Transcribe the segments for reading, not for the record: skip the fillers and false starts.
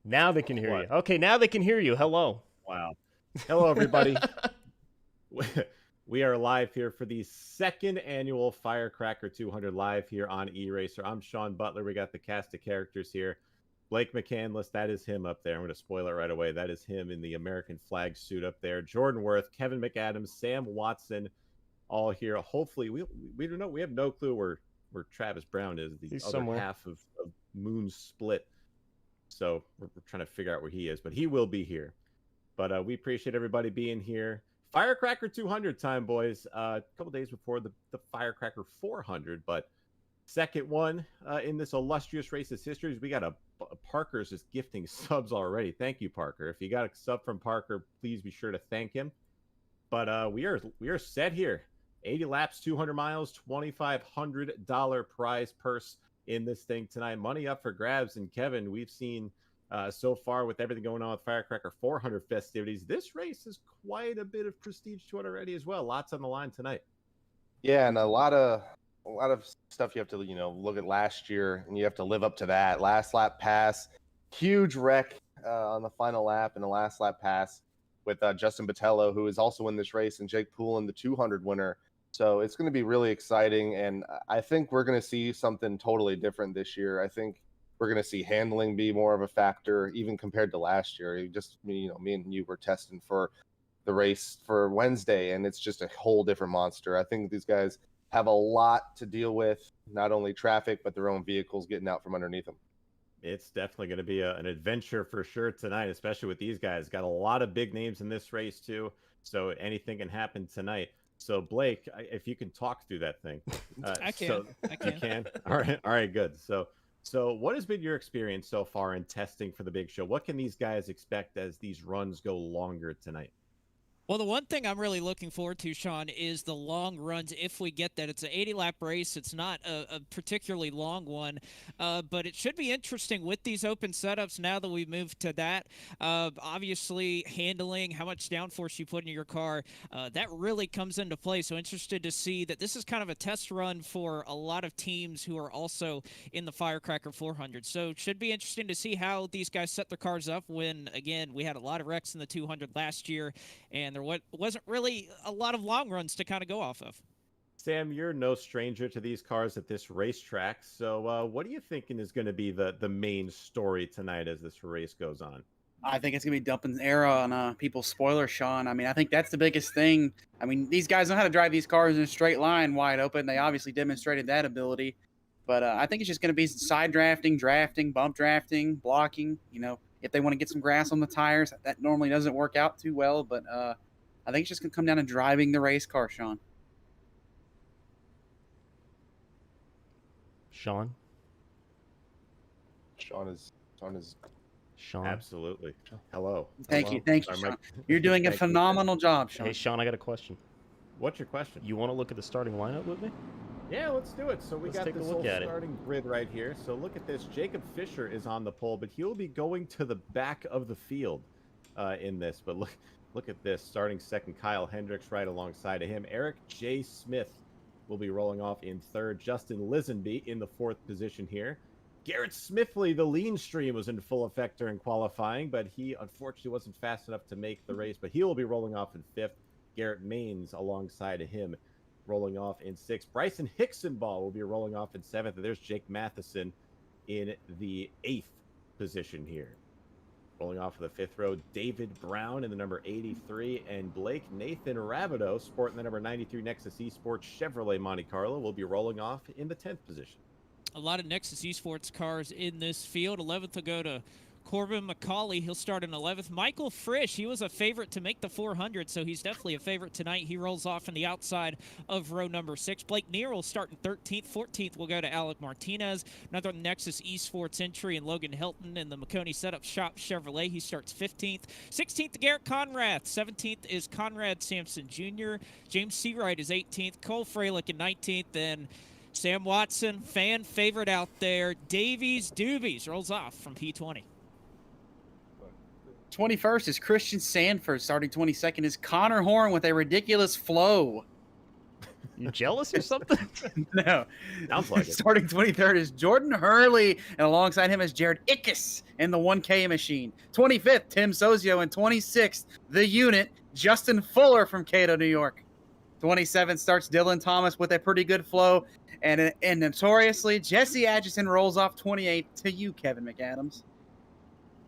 Now they can hear What? you. Okay, now they can hear you. Hello. Wow. Hello, everybody. We are live here for the second annual Firecracker 200 live here on eRacer. I'm Sean Butler. We got the cast of characters here. Blake McCandless, that is him up there. I'm going to spoil it right away. That is him in the American flag suit up there. Jordan Worth, Kevin McAdams, Sam Watson, all here. Hopefully, we don't know. We have no clue where Travis Brown is. The He's other somewhere. half of Moon Split. So we're trying to figure out where he is, but he will be here. But we appreciate everybody being here. Firecracker 200 time, boys. A couple days before the Firecracker 400, but second one in this illustrious race's history. We got Parker's just gifting subs already. Thank you, Parker. If you got a sub from Parker, please be sure to thank him. But we are set here. 80 laps, 200 miles, $2,500 prize purse in this thing tonight. Money up for grabs. And Kevin, we've seen so far with everything going on with Firecracker 400 festivities, this race is quite a bit of prestige to it already as well. Lots on the line tonight. Yeah, and a lot of stuff you have to look at last year, and you have to live up to that. Last lap pass, huge wreck on the final lap and the last lap pass with Justin Botello, who is also in this race, and Jake Poulin, the 200 winner. So it's going to be really exciting, and I think we're going to see something totally different this year. I think we're going to see handling be more of a factor, even compared to last year. Just me and you were testing for the race for Wednesday, and it's just a whole different monster. I think these guys have a lot to deal with, not only traffic, but their own vehicles getting out from underneath them. It's definitely going to be an adventure for sure tonight, especially with these guys. Got a lot of big names in this race too, so anything can happen tonight. So Blake, if you can talk through that thing. I can. So, I can. You can? All right, good. So what has been your experience so far in testing for the big show? What can these guys expect as these runs go longer tonight? Well, the one thing I'm really looking forward to, Sean, is the long runs if we get that. It's an 80-lap race. It's not a particularly long one, but it should be interesting with these open setups now that we've moved to that. Obviously, handling, how much downforce you put in your car, that really comes into play. So interested to see that this is kind of a test run for a lot of teams who are also in the Firecracker 400. So it should be interesting to see how these guys set their cars up when, again, we had a lot of wrecks in the 200 last year, and there wasn't really a lot of long runs to kind of go off of. Sam, you're no stranger to these cars at this racetrack. So what are you thinking is going to be the main story tonight as this race goes on? I think it's going to be dumping air on people's spoilers, Sean. I mean, I think that's the biggest thing. I mean, these guys know how to drive these cars in a straight line wide open. They obviously demonstrated that ability. But I think it's just going to be side drafting, bump drafting, blocking. If they want to get some grass on the tires, that normally doesn't work out too well. But I think it's just going to come down to driving the race car, Sean. Sean? Sean. Absolutely. Hello. Thank you, Sean. You're doing a phenomenal job, Sean. Hey, Sean, I got a question. What's your question? You want to look at the starting lineup with me? Yeah, let's do it. So Let's got take a this look whole at it. starting grid right here. So look at this. Jacob Fisher is on the pole, but he'll be going to the back of the field in this. But look at this. Starting second, Kyle Hendricks right alongside of him. Eric J. Smith will be rolling off in third. Justin Lisenby in the fourth position here. Garrett Smithley, the lean stream, was in full effect during qualifying, but he unfortunately wasn't fast enough to make the race. But he will be rolling off in fifth. Garrett Maines alongside of him rolling off in sixth. Bryson Hicksonball will be rolling off in seventh. And there's Jake Matheson in the eighth position here. Rolling off of the fifth row, David Brown in the number 83, and Blake Nathan Rabideau, sporting the number 93 Nexus Esports Chevrolet Monte Carlo, will be rolling off in the 10th position. A lot of Nexus Esports cars in this field. 11th will go to Corbin McCauley. He'll start in 11th. Michael Frisch, he was a favorite to make the 400, so he's definitely a favorite tonight. He rolls off on the outside of row number 6. Blake Neer will start in 13th. 14th will go to Alec Martinez. Another Nexus Esports entry in Logan Hilton in the McConey Setup Shop Chevrolet. He starts 15th. 16th to Garrett Conrath. 17th is Conrad Sampson Jr. James Seawright is 18th. Cole Freilich in 19th. And Sam Watson, fan favorite out there, Davies Doobies, rolls off from P20. 21st is Christian Sanford. Starting 22nd is Connor Horn with a ridiculous flow. You jealous or something? No. Sounds like it. Starting 23rd is Jordan Hurley, and alongside him is Jared Ickes in the 1K machine. 25th, Tim Sozio, and 26th, the unit, Justin Fuller from Cato, New York. 27th starts Dylan Thomas with a pretty good flow, and notoriously, Jesse Atchison rolls off 28th to you, Kevin McAdams.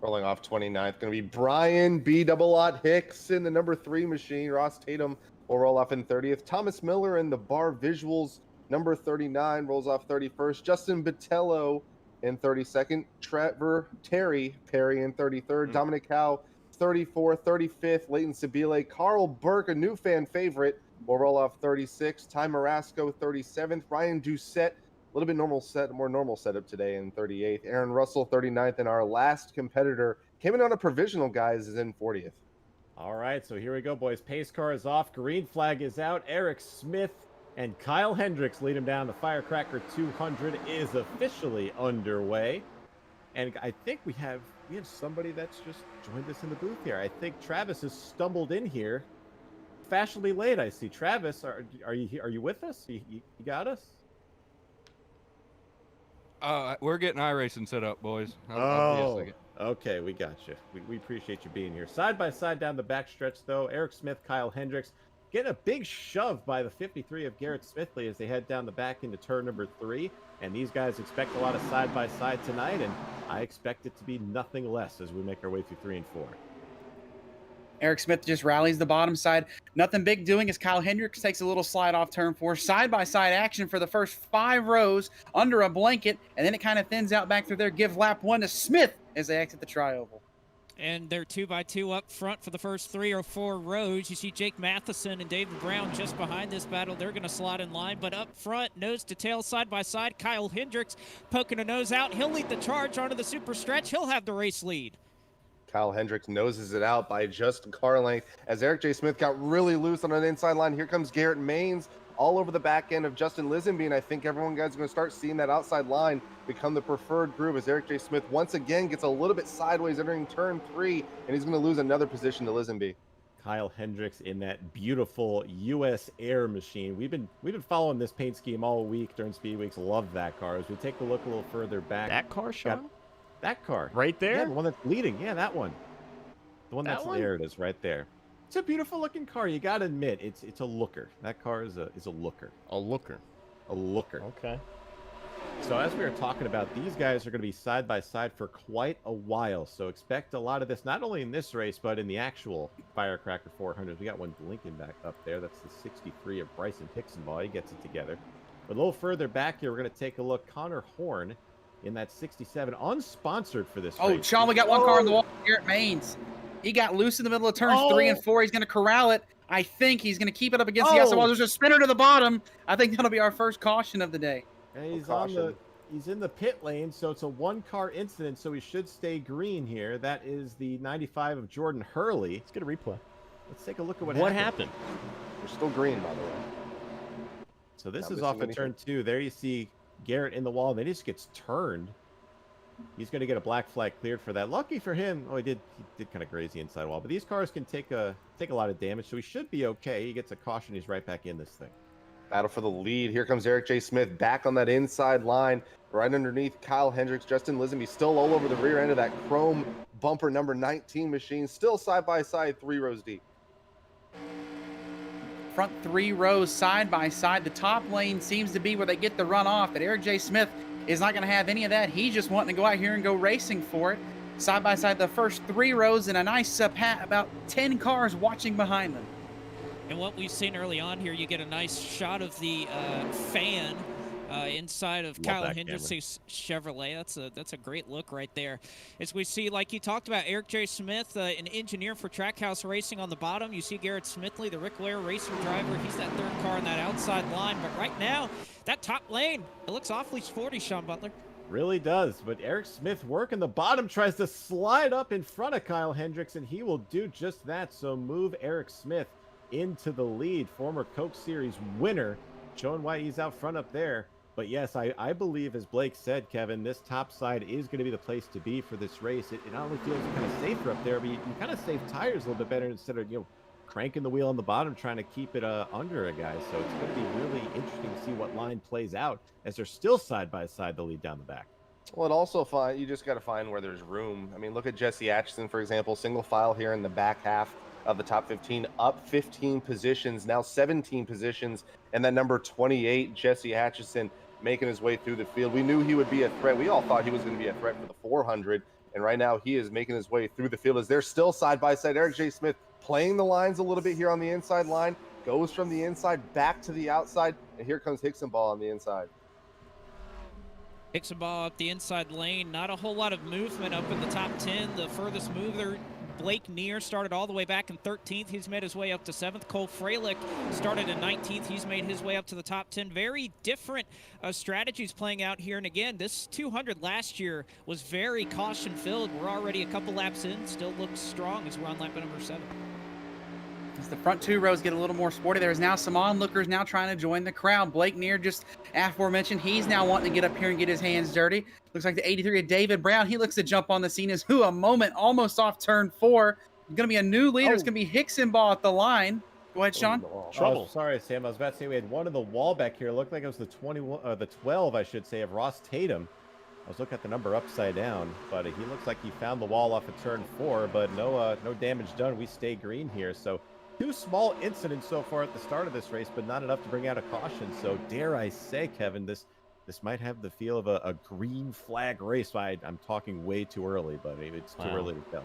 Rolling off 29th, going to be Brian B. Double-Lot Hicks in the number 3 machine. Ross Tatum will roll off in 30th. Thomas Miller in the Bar Visuals, number 39, rolls off 31st. Justin Botello in 32nd. Trevor Terry Perry in 33rd. Dominic Howe, 34th. 35th, Leighton Sabile. Carl Burke, a new fan favorite, will roll off 36th. Ty Marasco, 37th. Ryan Doucette, a little bit more normal setup today in 38th. Aaron Russell, 39th. And our last competitor came in on a provisional, guys, is in 40th. All right, so here we go, boys. Pace car is off. Green flag is out. Eric Smith and Kyle Hendricks lead him down. The Firecracker 200 is officially underway. And I think we have somebody that's just joined us in the booth here. I think Travis has stumbled in here fashionably late. I see. Travis, are you with us? You got us? We're getting iRacing set up, boys. I'll be a second. Okay, we got you. We appreciate you being here. Side by side down the backstretch, though, Eric Smith, Kyle Hendricks getting a big shove by the 53 of Garrett Smithley as they head down the back into turn number 3. And these guys expect a lot of side by side tonight, and I expect it to be nothing less as we make our way through 3 and 4. Eric Smith just rallies the bottom side. Nothing big doing as Kyle Hendricks takes a little slide off turn 4. Side-by-side action for the first 5 rows under a blanket, and then it kind of thins out back through there. Give lap 1 to Smith as they exit the tri-oval. And they're 2x2 up front for the first 3 or 4 rows. You see Jake Matheson and David Brown just behind this battle. They're going to slot in line, but up front, nose to tail, side by side, Kyle Hendricks poking a nose out. He'll lead the charge onto the super stretch. He'll have the race lead. Kyle Hendricks noses it out by just a car length as Eric J. Smith got really loose on an inside line. Here comes Garrett Maines all over the back end of Justin Lisenby, and I think everyone guys are going to start seeing that outside line become the preferred groove as Eric J. Smith once again gets a little bit sideways entering turn 3, and he's going to lose another position to Lisenby. Kyle Hendricks in that beautiful U.S. Air machine. We've been following this paint scheme all week during Speed Weeks. Love that car. As we take a look a little further back. That car, Sean? That car. Right there? Yeah, the one that's leading. Yeah, that one. The one That that's one? there it is, right there. It's a beautiful looking car. You got to admit, it's a looker. That car is a looker. A looker. A looker. Okay. So as we were talking about, these guys are going to be side by side for quite a while. So expect a lot of this, not only in this race, but in the actual Firecracker 400. We got one blinking back up there. That's the 63 of Bryson Hicksonball. He gets it together. But a little further back here, we're going to take a look. Connor Horn in that 67, unsponsored for this race. Sean, we got one car on the wall. Garrett Maines. He got loose in the middle of turns 3 and 4. He's going to corral it. I think he's going to keep it up against the outside wall. There's a spinner to the bottom. I think that'll be our first caution of the day. And he's in the pit lane, so it's a one-car incident, so he should stay green here. That is the 95 of Jordan Hurley. Let's get a replay. Let's take a look at What happened? We're still green, by the way. So this Not is off missing of turn 2. There you see Garrett in the wall, and then he just gets turned. He's going to get a black flag cleared for that. Lucky for him. Oh, he did kind of graze the inside wall, but these cars can take a lot of damage, so he should be okay. He gets a caution. He's right back in this thing. Battle for the lead. Here comes Eric J. Smith back on that inside line, right underneath Kyle Hendricks. Justin Lisenby still all over the rear end of that chrome bumper number 19 machine, still side by side, 3 rows deep. Front 3 rows side by side. The top lane seems to be where they get the run off, but Eric J. Smith is not going to have any of that. He's just wanting to go out here and go racing for it. Side by side, the first 3 rows, and a nice about 10 cars watching behind them. And what we've seen early on here, you get a nice shot of the fan inside of Kyle Hendricks' Chevrolet. That's a great look right there. As we see, like you talked about, Eric J. Smith, an engineer for Trackhouse Racing on the bottom. You see Garrett Smithley, the Rick Ware Racer driver. He's that 3rd car on that outside line. But right now, that top lane, it looks awfully sporty, Sean Butler. Really does, but Eric Smith working the bottom, tries to slide up in front of Kyle Hendricks, and he will do just that. So move Eric Smith into the lead. Former Coke Series winner, showing why he's out front up there. But yes, I believe, as Blake said, Kevin, this top side is going to be the place to be for this race. It not only feels kind of safer up there, but you kind of save tires a little bit better instead of, cranking the wheel on the bottom, trying to keep it under a guy. So it's going to be really interesting to see what line plays out as they're still side by side, the lead down the back. Well, it also you just got to find where there's room. I mean, look at Jesse Atchison, for example, single file here in the back half of the top 15, up 15 positions, now 17 positions, and then number 28, Jesse Atchison, making his way through the field. We knew he would be a threat. We all thought he was going to be a threat for the 400, and right now he is making his way through the field as they're still side by side. Eric J. Smith playing the lines a little bit here on the inside line, goes from the inside back to the outside, and here comes Hixenbaugh on the inside. Hixenbaugh up the inside lane. Not a whole lot of movement up in the top 10. The furthest mover, Blake Neer, started all the way back in 13th. He's made his way up to 7th. Cole Freilich started in 19th. He's made his way up to the top 10. Very different strategies playing out here. And again, this 200 last year was very caution-filled. We're already a couple laps in. Still looks strong as we're on lap number 7. As the front two rows get a little more sporty, there's now some onlookers now trying to join the crowd. Blake Neer, just aforementioned, he's now wanting to get up here and get his hands dirty. Looks like the 83 of David Brown, he looks to jump on the scene as a moment almost off turn 4. Going to be a new leader. It's going to be Hixenbaugh at the line. Go ahead, Sean. Trouble. Sorry, Sam. I was about to say we had one in the wall back here. It looked like it was the 12, I should say, of Ross Tatum. I was looking at the number upside down, but he looks like he found the wall off of turn 4, but no damage done. We stay green here, so 2 small incidents so far at the start of this race, but not enough to bring out a caution. So dare I say, Kevin, this might have the feel of a green flag race. I'm talking way too early, but it's too early to tell.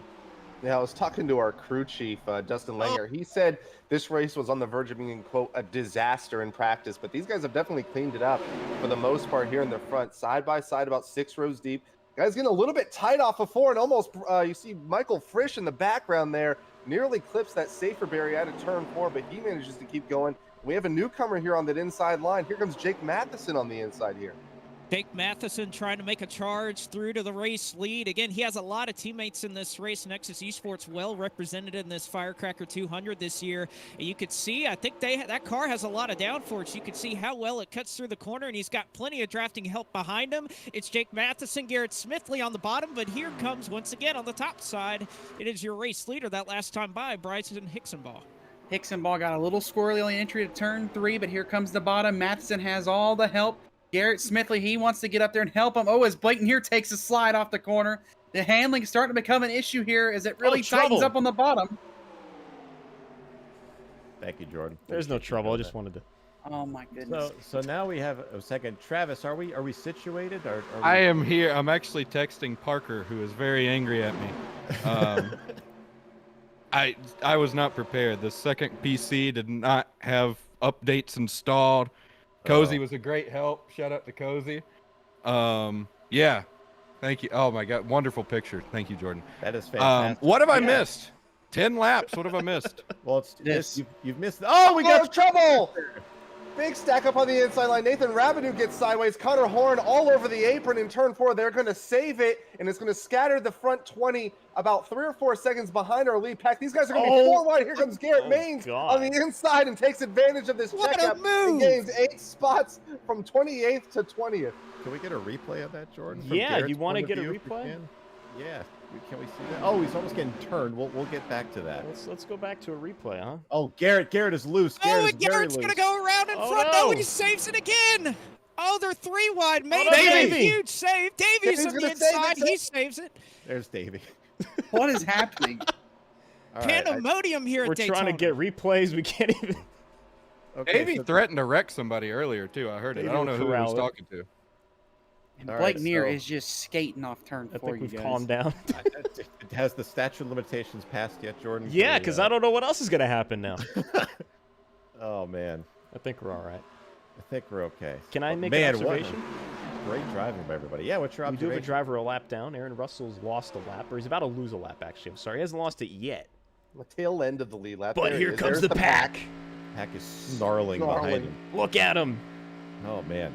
Yeah, I was talking to our crew chief, Dustin Langer. He said this race was on the verge of being, quote, a disaster in practice, but these guys have definitely cleaned it up for the most part here in the front, side by side, about 6 rows deep. Guys getting a little bit tight off of 4, and almost you see Michael Frisch in the background there. Nearly clips that safer barrier out of turn 4, but he manages to keep going. We have a newcomer here on that inside line. Here comes Jake Matheson on the inside here. Jake Matheson trying to make a charge through to the race lead. Again, he has a lot of teammates in this race. Nexus Esports well represented in this Firecracker 200 this year. And you could see, I think that car has a lot of downforce. You could see how well it cuts through the corner, and he's got plenty of drafting help behind him. It's Jake Matheson, Garrett Smithley on the bottom, but here comes, once again, on the top side, it is your race leader that last time by, Bryson Hixenbaugh. Hixenbaugh got a little squirrely on the entry to turn 3, but here comes the bottom. Matheson has all the help. Garrett Smithley, he wants to get up there and help him. Oh, as Blake here takes a slide off the corner. The handling starting to become an issue here as it really tightens up on the bottom. Thank you, Jordan. There's no trouble. I just wanted to. Oh my goodness. So now we have a second. Travis, are we situated? I am here. I'm actually texting Parker, who is very angry at me. I was not prepared. The second PC did not have updates installed. Cozy was a great help. Shout out to Cozy. Yeah. Thank you. Oh my God. Wonderful picture. Thank you, Jordan. That is fantastic. What have I missed? 10 laps. What have I missed? Well, This. you've missed. Oh, we got trouble! Big stack up on the inside line. Nathan Rabideau gets sideways. Connor Horn all over the apron in turn 4. They're going to save it, and it's going to scatter the front 20 about 3 or 4 seconds behind our lead pack. These guys are going to be 4 wide. Here comes Garrett Maines on the inside and takes advantage of this checkup and gains 8 spots from 28th to 20th. Can we get a replay of that, Jordan? Yeah, you want to get a replay? Yeah. Can we see that? Oh, he's almost getting turned. We'll get back to that. Let's go back to a replay, huh? Oh, Garrett is loose. And Garrett's going to go around in front. No, he saves it again. Oh, they're 3 wide. Maybe a huge save. Davey's on the inside. He saves it. There's Davey. What is happening? Pandemonium here We're at Daytona. trying to get replays. We can't even. Okay, Davey threatened to wreck somebody earlier, too. I heard it. I don't know who he was talking to. And Blake Neer is just skating off turn 4. I think we've calmed down. Has the statute of limitations passed yet, Jordan? Yeah, because I don't know what else is going to happen now. Oh, man. I think we're all right. I think we're okay. Can I make an observation? Great driving by everybody. Yeah, what's your observation? We do have a driver a lap down. Aaron Russell's lost a lap, or he's about to lose a lap, actually. I'm sorry. He hasn't lost it yet. The tail end of the lead lap. But here comes the pack. Pack is snarling behind him. Look at him. Oh, man.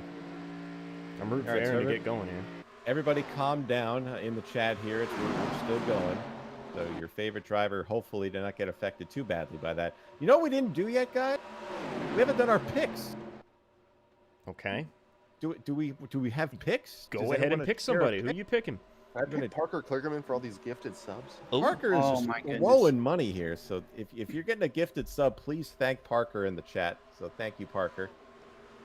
I'm rooting for Aaron to get going here. Everybody calm down in the chat here. We're still going. So your favorite driver, hopefully, did not get affected too badly by that. You know what we didn't do yet, guys? We haven't done our picks. Okay. Do we have picks? Go ahead and pick somebody. Who are you picking? Can I pick Parker Kligerman for all these gifted subs? Parker is Oh just my goodness. blowing money here. So if you're getting a gifted sub, please thank Parker in the chat. So thank you, Parker.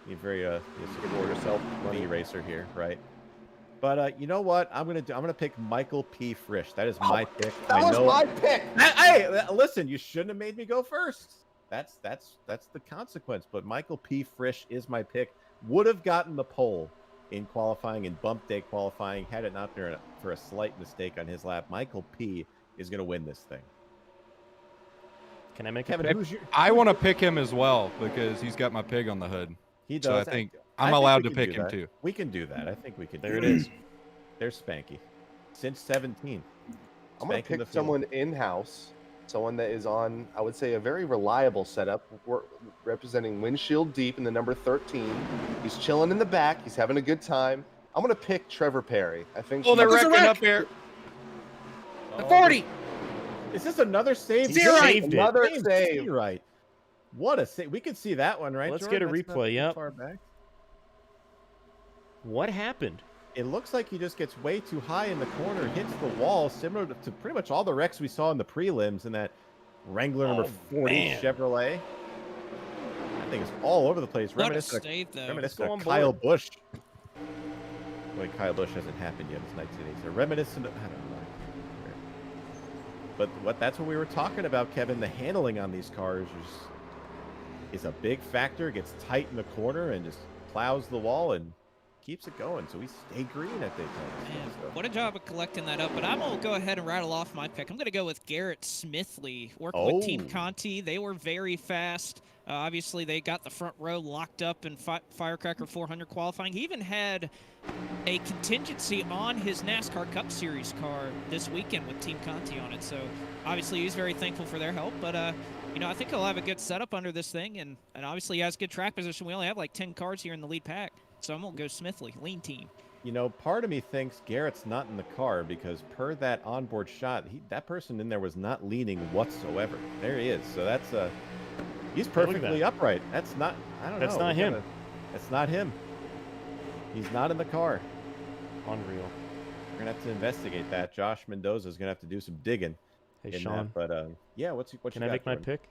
You're very you support yourself, money racer here, right? But you know what? I'm gonna pick Michael P. Frisch. That is my pick. That was my pick. Hey, listen, you shouldn't have made me go first. That's the consequence. But Michael P. Frisch is my pick. Would have gotten the pole in qualifying, in bump day qualifying, had it not been for a slight mistake on his lap. Michael P. is going to win this thing. Can I make Kevin, a pick? who's your... I want to pick him as well because he's got my pig on the hood. He does. So I think I'm allowed to pick him too. We can do that. I think we can There do it that. is. There's Spanky. Since 17. I'm going to Spanking the pick field. someone in-house, someone that is on, I would say, a very reliable setup. We're representing windshield deep in the number 13. He's chilling in the back. He's having a good time. I'm going to pick Trevor Perry. I think. Oh, they're There's a wrecking wreck! up here. The 40. Is this another save? He Zero. saved it. Another Damn, save. right. What a save. We could see that one, right? Let's Jordan? get a That's not replay, too yep. far back. What happened? It looks like he just gets way too high in the corner, hits the wall, similar to pretty much all the wrecks we saw in the prelims in that Wrangler number 40 man. Chevrolet. I think it's all over the place. What a Reminiscent save, though. of go on Kyle board. Busch. Wait, Kyle Busch hasn't happened yet. It's 1980s. A reminiscent of, I don't know. But that's what we were talking about, Kevin. The handling on these cars is a big factor. It gets tight in the corner and just plows the wall and keeps it going. So we stay green at Daytona. Man, So. what a job of collecting that up. But I'm going to go ahead and rattle off my pick. I'm going to go with Garrett Smithley, working with Team Oh. Conti. They were very fast. Obviously, they got the front row locked up in Firecracker 400 qualifying. He even had a contingency on his NASCAR Cup Series car this weekend with Team Conti on it. So, obviously, he's very thankful for their help. But, you know, I think he'll have a good setup under this thing. And obviously, he has good track position. We only have like 10 cars here in the lead pack. So, I'm going to go Smithley, lean team. You know, part of me thinks Garrett's not in the car because per that onboard shot, that person in there was not leaning whatsoever. There he is. So that's he's Look at perfectly that. upright. That's not, I don't know. That's not him. That's not him. He's not in the car. Unreal. We're going to have to investigate that. Josh Mendoza's going to have to do some digging Hey, in Sean, that. But yeah, what can you I got, make my Jordan? pick?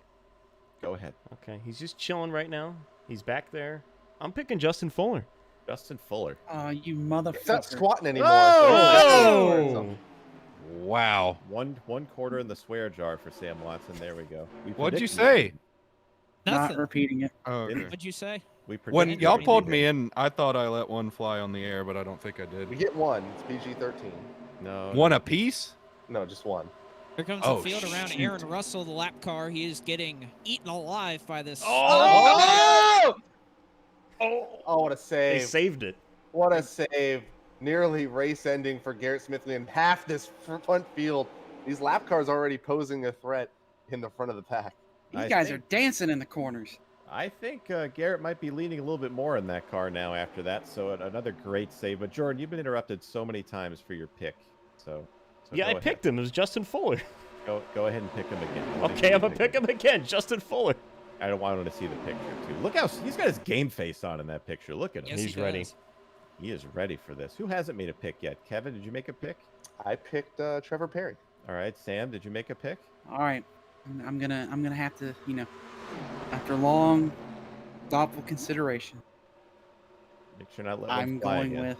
Go ahead. Okay, he's just chilling right now. He's back there. I'm picking Justin Fuller. Justin Fuller. Oh, you He's not motherfucker. squatting anymore. Oh! Wow. One quarter in the swear jar for Sam Watson. There we go. We What'd you predicted say? Not Nothing. repeating it. Oh, Didn't- okay. What'd you say? We When predicted y'all it. pulled me in, I thought I let one fly on the air, but I don't think I did. We get one. It's PG-13. No. One apiece? No, just one. Here comes Oh, the field around shoot. Aaron Russell, the lap car. He is getting eaten alive by this. Oh, what a They save. saved it. What a save. Nearly race ending for Garrett Smithley and half this front field. These lap cars already posing a threat in the front of the pack. These I guys think- are dancing in the corners. I think Garrett might be leaning a little bit more in that car now after that. So another great save. But Jordan, you've been interrupted so many times for your pick. So Yeah, I go picked him. It was Justin Fuller. ahead. Go ahead and pick him again. I wanna Okay, see I'm you gonna pick him again. Justin Fuller. I don't want him to see the picture too. Look how he's got his game face on in that picture. Look at him. Yes, He's he ready. does. He is ready for this. Who hasn't made a pick yet? Kevin, did you make a pick? I picked Trevor Perry. All right, Sam, did you make a pick? All right, I'm gonna have to, you know, after long, thoughtful consideration, Make sure not let one I'm fly going again. with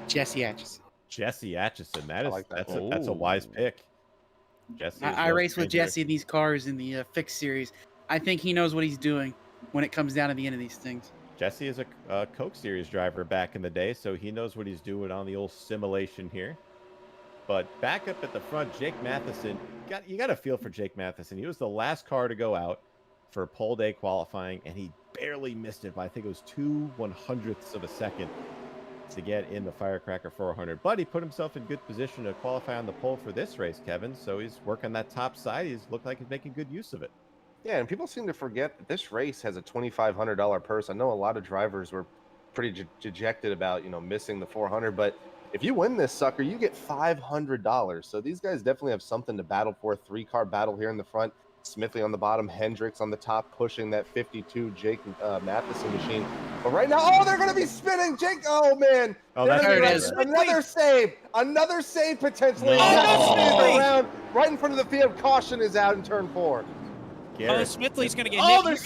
Jesse Atchison. Jesse Atchison. That I is like that. that's a wise Ooh. pick. Jesse. is I no race with stranger. Jesse in these cars in the fixed series. I think he knows what he's doing when it comes down to the end of these things. Jesse is a Coke Series driver back in the day, so he knows what he's doing on the old simulation here. But back up at the front, Jake Matheson. You got a feel for Jake Matheson. He was the last car to go out for pole day qualifying, and he barely missed it by I think it was 2/100ths of a second to get in the Firecracker 400. But he put himself in good position to qualify on the pole for this race, Kevin. So he's working that top side. He's looked like he's making good use of it. Yeah, and people seem to forget that this race has a $2,500 purse. I know a lot of drivers were pretty dejected about, missing the 400, but if you win this sucker, you get $500. So these guys definitely have something to battle for. 3-car battle here in the front. Smithley on the bottom, Hendricks on the top, pushing that 52 Jake Matheson machine. But right now, oh, they're going to be spinning. Jake, oh, man. Oh, They're that's gonna be there it is. Another save potentially. No. Smithley around right in front of the field. Caution is out in turn 4. Oh, Garrett. Smithley's going to get Oh, hit. there's-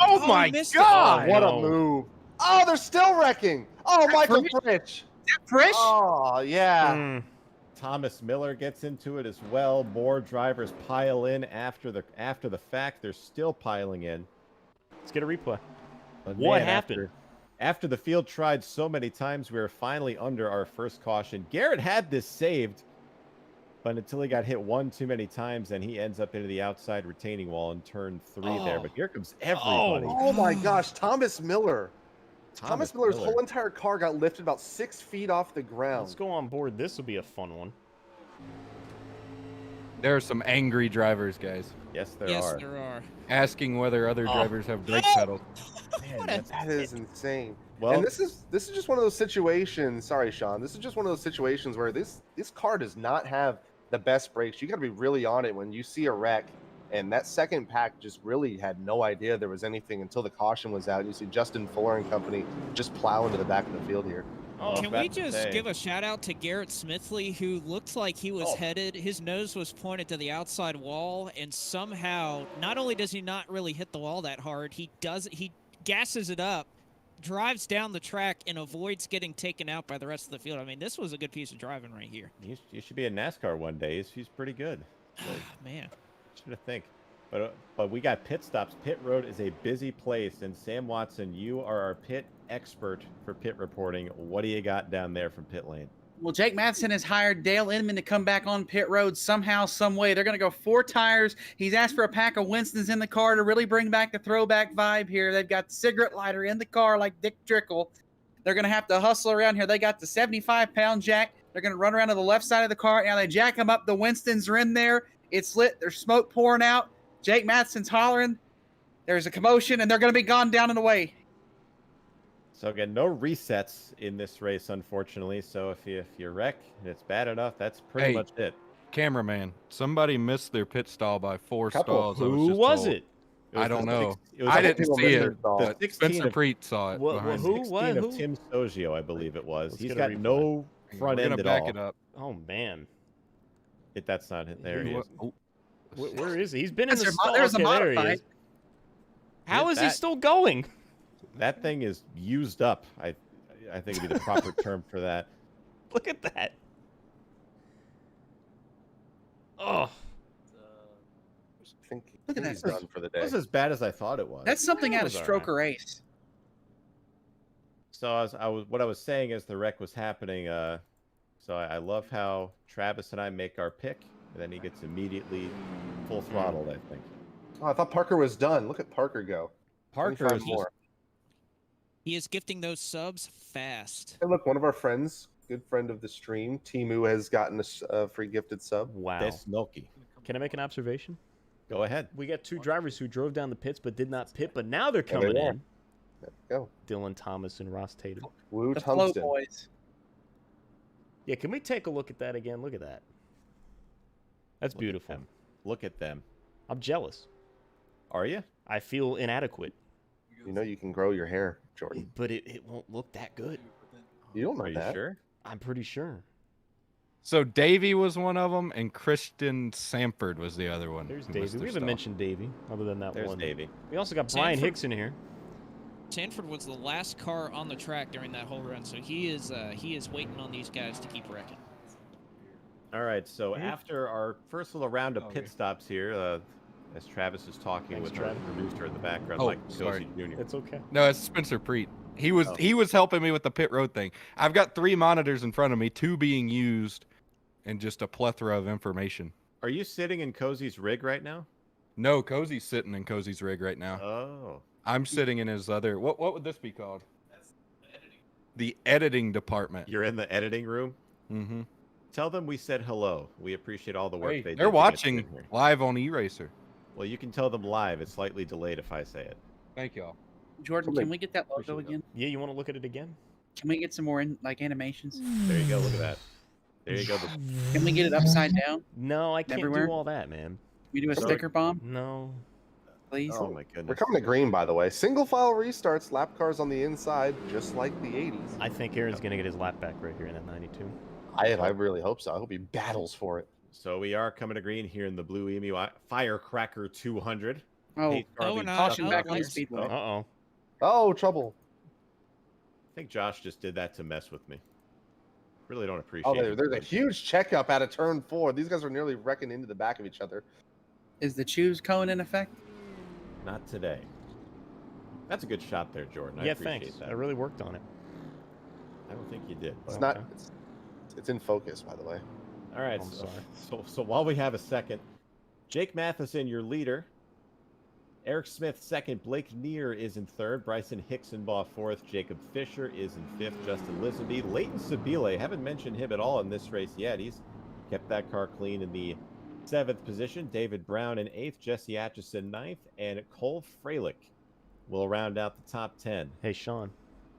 Oh my he missed it. God! What a no. move. Oh, they're still wrecking. Oh, Michael Fritsch. Frisch? Oh, yeah. Mm. Thomas Miller gets into it as well. More drivers pile in after the fact. They're still piling in. Let's get a replay. But What man, happened? After the field tried so many times, we were finally under our first caution. Garrett had this saved, but until he got hit one too many times, and he ends up into the outside retaining wall in turn 3 there. But here comes everybody. Oh, my gosh. Thomas Miller. Thomas Miller's Miller. whole entire car got lifted about 6 feet off the Let's ground. go on board. This will be a fun one. There are some angry drivers, guys, Yes, there Yes, are. there are. asking whether other Oh. drivers have brake Oh! pedals. Man, that's- That is insane. well, And this is just one of those situations. Sorry, Sean. This is just one of those situations where this car does not have the best brakes. You got to be really on it when you see a wreck. And that second pack just really had no idea there was anything until the caution was out. You see Justin Fuller and company just plow into the back of the field here. Oh, Can we just say. give a shout out to Garrett Smithley, who looked like he was headed, his nose was pointed to the outside wall, and somehow, not only does he not really hit the wall that hard, he gasses it up, drives down the track, and avoids getting taken out by the rest of the field. I mean, this was a good piece of driving right here. You should be in NASCAR one day. He's pretty good. Man. Should have think. But we got pit stops. Pit road is a busy place, and Sam Watson, you are our pit expert for pit reporting. What do you got down there from pit lane? Well, Jake Madsen has hired Dale Inman to come back on pit road somehow, some way. They're going to go 4 tires. He's asked for a pack of Winston's in the car to really bring back the throwback vibe here. They've got the cigarette lighter in the car like Dick Trickle. They're going to have to hustle around here. They got the 75-pound jack. They're going to run around to the left side of the car. Now they jack him up. The Winstons are in there. It's lit. There's smoke pouring out. Jake Madsen's hollering. There's a commotion, and they're going to be gone down and away. So again, no resets in this race, unfortunately. So if you wreck and it's bad enough, that's pretty Hey. much it. Cameraman, somebody missed their pit stall by 4 Couple. stalls. I Who just was told. it? It was I don't the know. It was I the didn't people see missed it. their stall. The 16 Spencer of, Preet saw it. What- behind who? me. 16 What? of Who? Tim Sogio, I believe it was. Let's He's get a got replay. no front We're end gonna at back all. it up. Oh, man. That's not it. There he is. Oh. Where is he? He's been in the There's a stall. there's a Okay, there he modified. is. How is he That- still going? That thing is used up. I think would be the proper term for that. Look at that. Oh. I think Look at he's that. done for the It day. was as bad as I thought it was. That's something out of was all Stroker Ace. So what I was saying as the wreck was happening. So I love how Travis and I make our pick, and then he gets immediately full throttled. I think Oh, I thought Parker was done. Look at Parker go. Parker 25 is just more. He is gifting those subs fast. And look, one of our friends, good friend of the stream, Timu, has gotten a free gifted sub. Wow. this milky. Can I make an observation? Go ahead. We got 2 drivers who drove down the pits but did not pit, but now they're Yeah, they coming were. in. There we go. Dylan Thomas and Ross Tatum. Woo The Flow Tungsten. Boys. Yeah, can we take a look at that again? Look at that. That's beautiful. Look at them. I'm jealous. Are you? I feel inadequate, You know you can grow your hair, Jordan. but it won't look that good. You don't know Are you that. sure? I'm pretty sure. So Davey was one of them, and Christian Sanford was the other one. There's who Davey. missed We their haven't stall. mentioned Davey, other than that There's one. Davey. We also got Brian Sanford- Hicks in here. Sanford was the last car on the track during that whole run, so he is waiting on these guys to keep wrecking. All right. So after our first little round of pit Okay. stops here, as Travis is talking Thanks, with our Trav. producer in the background, Oh, Mike sorry. Jr. It's okay. No, it's Spencer Preet. He was Oh. he was helping me with the pit road thing. I've got 3 monitors in front of me, 2 being used, and just a plethora of information. Are you sitting in Cozy's rig right now? No, Cozy's sitting in Cozy's rig right now. Oh. I'm sitting in his other. What would this be called? The editing department. You're in the editing room? Mm-hmm. Tell them we said hello. We appreciate all the work Hey, they did. they're to get watching in here. live on eRacer. Well, you can tell them live. It's slightly delayed if I say it. Thank y'all. Jordan, can we get that logo Appreciate again? Yeah, you want to look at it again? Can we get some more animations? There you go. Look at that. There you go. Can we get it upside down? No, I can't Everywhere? do all that, man. We do a Sorry. sticker bomb, No. please. Oh my goodness. We're coming to green, by the way. Single file restarts, lap cars on the inside, just like the 80s. I think Aaron's going to get his lap back right here in that 92. I really hope so. I hope he battles for it. So we are coming to green here in the Blue-Emu Firecracker 200. Oh, Pace car oh, leads no, caution oh, back on the yes. speedway. Uh-oh. Oh, trouble. I think Josh just did that to mess with me. Really don't appreciate Oh, it. there's a huge checkup out of turn 4. These guys are nearly wrecking into the back of each other. Is the choose cone in effect? Not today. That's a good shot there, Jordan. I Yeah, appreciate thanks. that. I really worked on it. I don't think you did. It's but- not. Okay. It's in focus, by the way. All right. I'm sorry. So while we have a second, Jake Matheson, your leader. Eric Smith, second. Blake Neer is in third. Bryson Hicksonbaugh, fourth. Jacob Fisher is in fifth. Justin Lisenby. Leighton Sabile, haven't mentioned him at all in this race yet. He's kept that car clean in the seventh position. David Brown in eighth. Jesse Atchison, ninth. And Cole Freilich will round out the top 10. Hey, Sean.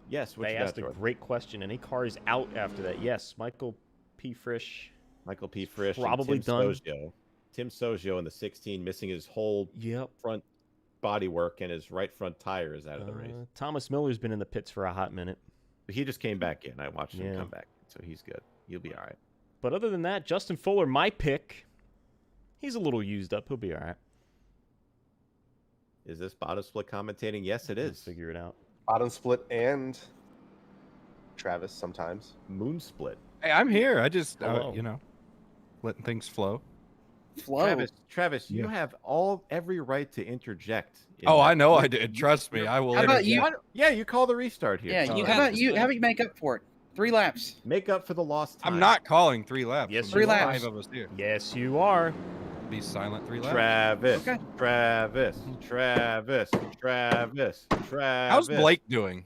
Yes, what They you got, asked a Jordan? great question. Any cars out after that? Yes, Michael P. Frisch. Michael P. Frisch. and Probably Tim done. Sogio. Tim Sogio in the 16, missing his whole Yep. front bodywork and his right front tire is out of the race. Thomas Miller's been in the pits for a hot minute. But he just came back in. I watched him Yeah. come back, so he's good. He'll be all right. But other than that, Justin Fuller, my pick, he's a little used up. He'll be all right. Is this bottom split commentating? Yes, it We'll is. figure it out. Bottom split and Travis sometimes. Moon split. Hey, I'm here. I just, Hello. letting things flow. Flow. Travis, you Yeah. have every right to interject. in Oh, that. I know I did. Trust me, I will. How about you? interject. Yeah, you call the restart here. Yeah, All you, right. how about you? How about you make up for it? 3 laps. Make up for the lost time. I'm not calling 3 laps. Yes, when you there's are. 5 of us here. Yes, you are. Be silent 3 laps. Travis. Okay. Travis. Travis. Travis. Travis. How's Blake doing?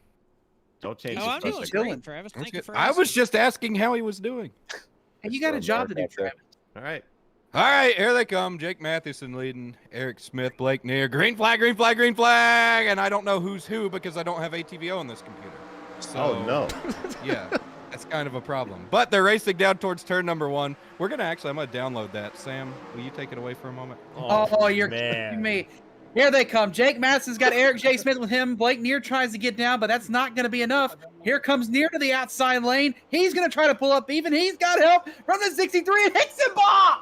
Don't change Oh, the I'm doing subject. Chilling. great, Travis. Thank you for I was asking. just asking how he was doing. Hey, you got a job to do, Travis. All right. All right, here they come. Jake Matheson leading. Eric Smith, Blake Neer. Green flag, green flag, green flag. And I don't know who's who because I don't have ATVO on this computer. So, Oh, no. yeah, that's kind of a problem. But they're racing down towards turn number 1. I'm going to download that. Sam, will you take it away for a moment? Oh, you're man. kidding me. Here they come. Jake Matheson's got Eric J. Smith with him. Blake Neer tries to get down, but that's not going to be enough. Here comes Neer to the outside lane. He's going to try to pull up even. He's got help from the 63 and Hicksonbaugh.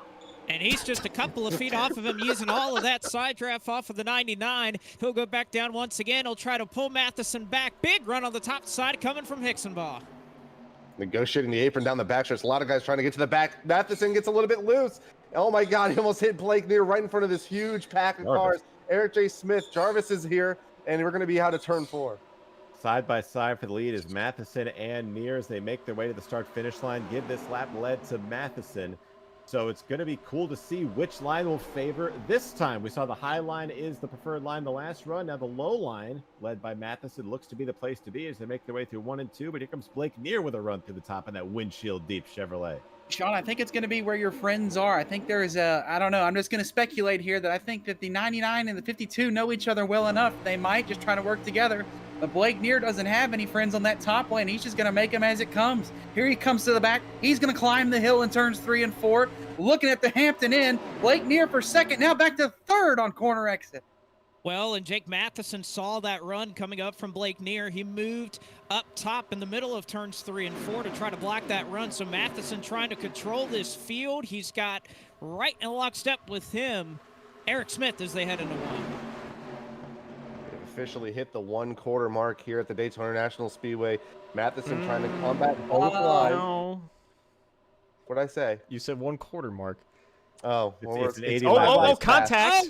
And he's just a couple of feet off of him, using all of that side draft off of the 99. He'll go back down once again. He'll try to pull Matheson back. Big run on the top side coming from Hicksonbaugh. Negotiating the apron down the backstretch. A lot of guys trying to get to the back. Matheson gets a little bit loose. Oh my God, he almost hit Blake Neer right in front of this huge pack of Jarvis. cars. Eric J. Smith, Jarvis is here, and we're going to be out of turn 4. Side by side for the lead is Matheson and Neer as they make their way to the start-finish line. Give this lap led to Matheson. So it's going to be cool to see which line will favor this time. We saw the high line is the preferred line the last run. Now the low line, led by Matheson, looks to be the place to be as they make their way through 1 and 2. But here comes Blake Neer with a run through the top of that windshield deep Chevrolet. Sean, I think it's going to be where your friends are. I think there is I don't know. I'm just going to speculate here that I think that the 99 and the 52 know each other well enough. They might just try to work together. But Blake Neer doesn't have any friends on that top lane. He's just going to make them as it comes. Here he comes to the back. He's going to climb the hill in turns 3 and 4. Looking at the Hampton Inn. Blake Neer for second. Now back to third on corner exit. Well, and Jake Matheson saw that run coming up from Blake Neer. He moved up top in the middle of turns 3 and 4 to try to block that run. So Matheson trying to control this field. He's got right in lockstep with him Eric Smith as they head into 1. We've officially hit the 1/4 mark here at the Daytona International Speedway. Matheson trying to combat both lines. No. What'd I say? You said 1/4 mark. Oh, It's an 80 Oh, lap oh, race. contact.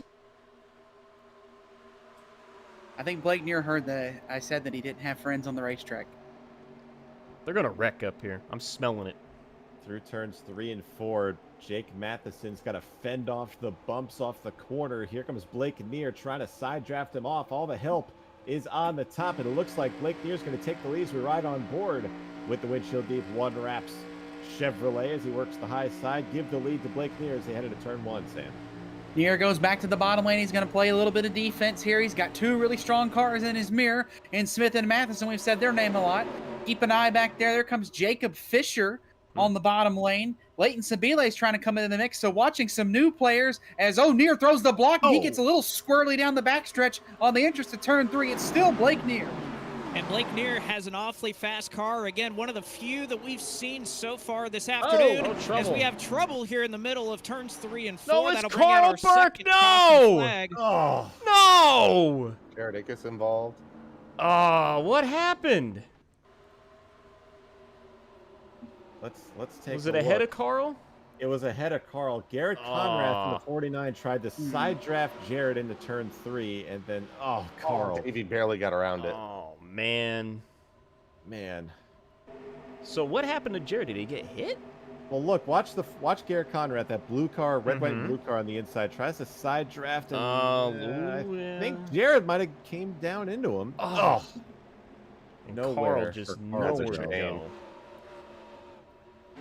I think Blake Neer heard that I said that he didn't have friends on the racetrack. They're going to wreck up here. I'm smelling it. Through turns 3 and 4, Jake Matheson's got to fend off the bumps off the corner. Here comes Blake Neer trying to side draft him off. All the help is on the top, and it looks like Blake Neer's going to take the lead as we ride on board with the windshield deep 1 wraps Chevrolet as he works the high side. Give the lead to Blake Neer as they head into turn 1, Sam. Neer goes back to the bottom lane. He's going to play a little bit of defense here. He's got 2 really strong cars in his mirror. And Smith and Matheson, we've said their name a lot. Keep an eye back there. There comes Jacob Fisher on the bottom lane. Leighton Sabile is trying to come into the mix, so watching some new players as O'Near throws the block, and he gets a little squirrely down the backstretch on the entrance to turn 3. It's still Blake Neer. And Blake Neer has an awfully fast car. Again, one of the few that we've seen so far this afternoon. As we have trouble here in the middle of turns 3 and 4. No, it's That'll bring out Carl our Burke. second No! caution flag. Oh, No! Jared Ickes involved. Oh, what happened? let's take. Was a it ahead look. of Carl? It was ahead of Carl. Garrett Conrad from the 49 tried to side draft Jared into turn 3, and then Carl. Davey barely got around it. Oh, man. Man. So what happened to Jared? Did he get hit? Well, look, watch Garrett Conrad, that blue car, red, white, and blue car on the inside, tries to side draft, and I think Jared might have came down into him. Oh. And Nowhere Carl just for Carl nowhere to to go. go.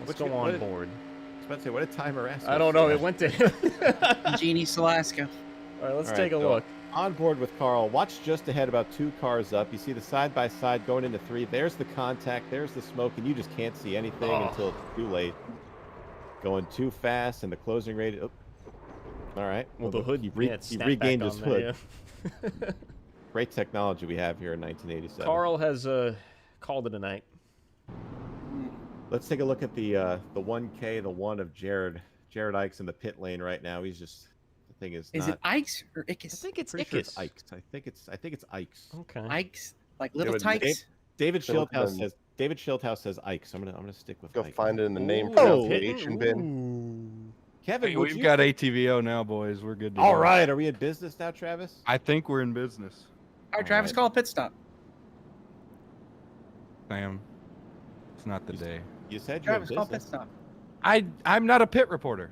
Let's go on board. I was about to say, what did Timer ask? I don't know. It went to him. Jeannie Salaska. All right, let's All take a right, so look. On board with Carl. Watch just ahead, about 2 cars up. You see the side-by-side going into 3. There's the contact. There's the smoke, and you just can't see anything until it's too late. Going too fast, and the closing rate. Oh. All right. Well, the hood, he snapped regained back his on there, hood. yeah. Great technology we have here in 1987. Carl has called it a night. Let's take a look at the 1K, the one of Jared Ikes in the pit lane right now. He's just the thing is. Is not, it Ikes or I Ickes? think it's pretty sure Ickes. it's Ikes. I think it's Ikes. Okay. Ikes, like little would- tykes. David Philip Shieldhouse says Ikes. I'm gonna stick with Go Ikes. find it in the name Ooh, pronunciation bin. Ooh. Kevin, Hey, would we've you- got ATVO now, boys. We're good to All go. right, are we in business now, Travis? I think we're in business, All right, Travis, Alright. call a pit stop. Sam. It's not the day. You said you Travis, had call a pit business. stop. I'm not a pit reporter.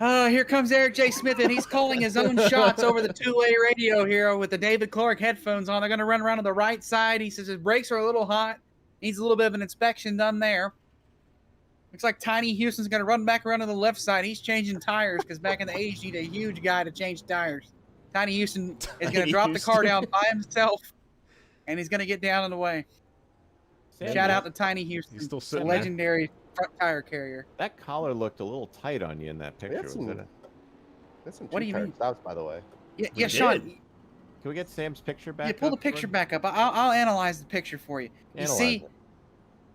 Here comes Eric J. Smith, and he's calling his own shots over the two-way radio here with the David Clark headphones on. They're going to run around to the right side. He says his brakes are a little hot. Needs a little bit of an inspection done there. Looks like Tiny Houston's going to run back around to the left side. He's changing tires because back in the 80s, you need a huge guy to change tires. Tiny Houston is going to drop the car down by himself, and he's going to get down in the way. Sam, Shout out to Tiny Houston, He's still the sitting there. legendary front tire carrier. That collar looked a little tight on you in that picture. That's Was some, it that's some What do you two-tire mean? stops, by the way. Yeah, We Sean. did. Can we get Sam's picture back? Yeah, pull the up, picture bud? back up. I'll analyze the picture for you. You Analyze see, it.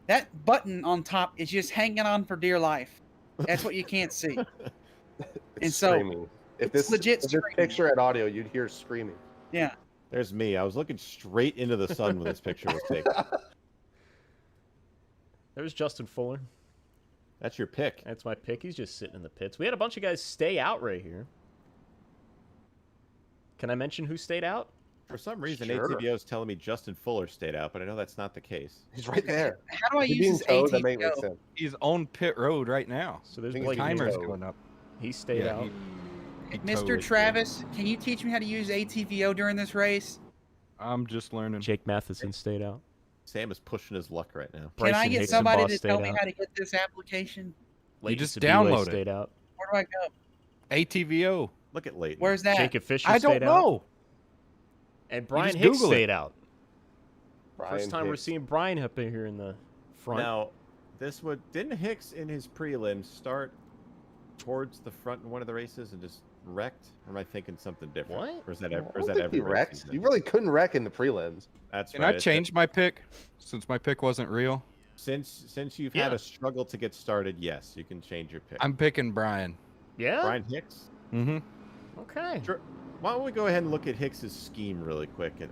that button on top is just hanging on for dear life. That's what you can't see. It's And so, screaming. If it's this legit if this screaming. picture had audio, you'd hear screaming. Yeah. There's me. I was looking straight into the sun when this picture was taken. There's Justin Fuller. That's your pick. That's my pick. He's just sitting in the pits. We had a bunch of guys stay out right here. Can I mention who stayed out? For some reason, Sure. ATVO is telling me Justin Fuller stayed out, but I know that's not the case. He's right there. How do I If you're use being this towed, that may make ATVO? sense. He's on pit road right now. So there's Think Blake it's Timer's towed. going up. He stayed Yeah, out. he Mr. towed. Travis, can you teach me how to use ATVO during this race? I'm just learning. Jake Matheson stayed out. Sam is pushing his luck right now. Can I Bryson get Hickson somebody Boss to stayed tell me out. how to get this application? Leighton just Sabile download it. stayed out. Where do I go? ATVO. Look at Leighton. Where's that? Jacob Fisher I don't stayed out. know. And Brian just Hicks Google it. stayed out. Brian First time we're Hicks. seeing Brian up in here in the front. Now, didn't Hicks in his prelims start towards the front in one of the races and just wrecked? Or am I thinking something different? What? Or is that I or is don't that think every he race wrecked. he's in? You really couldn't wreck in the prelims. That's Can right. I it's- change my pick since my pick wasn't real? Since you've Yeah. had a struggle to get started, yes, you can change your pick. I'm picking Brian. Yeah? Brian Hicks. Mm-hmm. Okay. Sure. Why don't we go ahead and look at Hicks's scheme really quick? And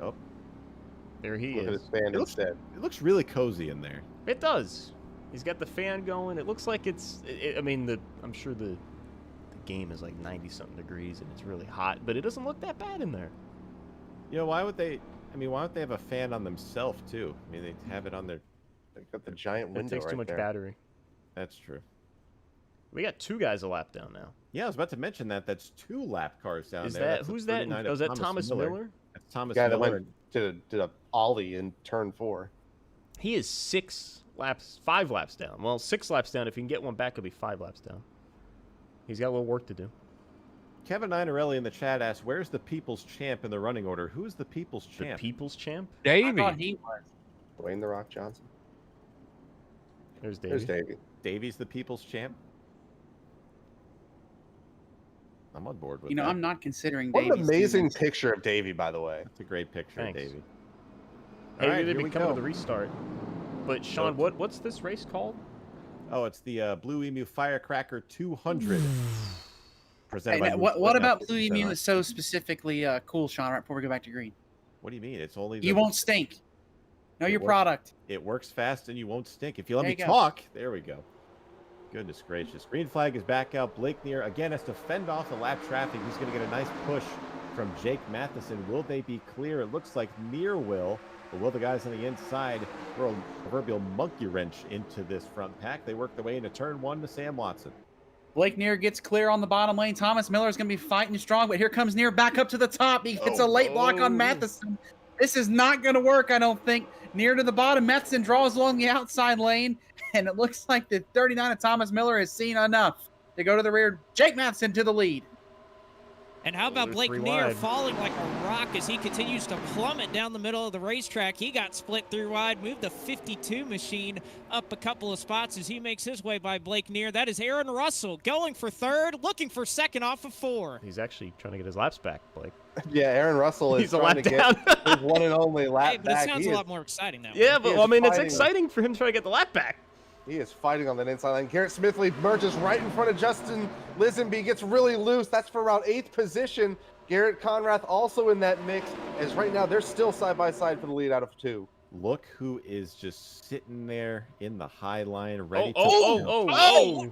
There he Look at is. his band It looks- instead. it looks really cozy in there. It does. He's got the fan going. It looks like it's. I mean, I'm sure the game is like 90-something degrees and it's really hot, but it doesn't look that bad in there. You know, why would they? I mean, why don't they have a fan on themselves too? I mean, they have it on their. They got the giant It window takes too right much there. battery. That's true. We got 2 guys a lap down now. Yeah, I was about to mention that. That's 2 lap cars down Is there. that That's a who's that? 39 Oh, of is that Thomas Miller? That's Thomas The guy that Miller. went did a ollie in turn 4. He is 5 laps down. Well, 6 laps down. If you can get one back, it'll be 5 laps down. He's got a little work to do. Kevin Inorelli in the chat asked, "Where's the People's Champ in the running order? Who's the People's The Champ?" People's Champ. I Davey. thought he was. Dwayne the Rock Johnson. There's There's Davey. Davey. Davey's the People's Champ. I'm on board with You know, that. I'm not considering What an Davies amazing teammates. picture of Davey, by the way. That's a great picture, Thanks. Davey. Hey, All right, they'd here be we coming to go. the restart. But Sean, what's this race called? Oh, it's the Blue-Emu Firecracker 200. Presented Hey, by now, Moose what Wood. about Now, Blue-Emu 50% is so specifically cool, Sean, right before we go back to green? What do you mean? It's only You won't stink. Know It your works. product. It works fast and you won't stink. If you let There me you go. talk, there we go. Goodness gracious. Green flag is back out. Blake Neer again has to fend off the lap traffic. He's going to get a nice push from Jake Matheson. Will they be clear? It looks like Neer will. But will the guys on the inside throw a proverbial monkey wrench into this front pack? They work their way into turn 1 to Sam Watson. Blake Neer gets clear on the bottom lane. Thomas Miller is going to be fighting strong, but here comes Neer back up to the top. He hits a late block on Matheson. This is not going to work, I don't think. Near to the bottom, Matheson draws along the outside lane, and it looks like the 39 of Thomas Miller has seen enough to go to the rear. Jake Matheson to the lead. And how about Those Blake three Neer wide. falling like a rock as he continues to plummet down the middle of the racetrack? He got split through wide, moved the 52 machine up a couple of spots as he makes his way by Blake Neer. That is Aaron Russell going for third, looking for second off of 4. He's actually trying to get his laps back, Blake. Yeah, Aaron Russell is He's a trying lap to down. get his one and only lap Hey, but back. it sounds He a is- lot more exciting that Yeah, way. but is I mean, it's fighting. exciting for him trying to get the lap back. He is fighting on that inside line. Garrett Smithley merges right in front of Justin Lisenby, gets really loose. That's for around 8th position. Garrett Conrath also in that mix, as right now they're still side by side for the lead out of 2. Look who is just sitting there in the high line, ready Oh!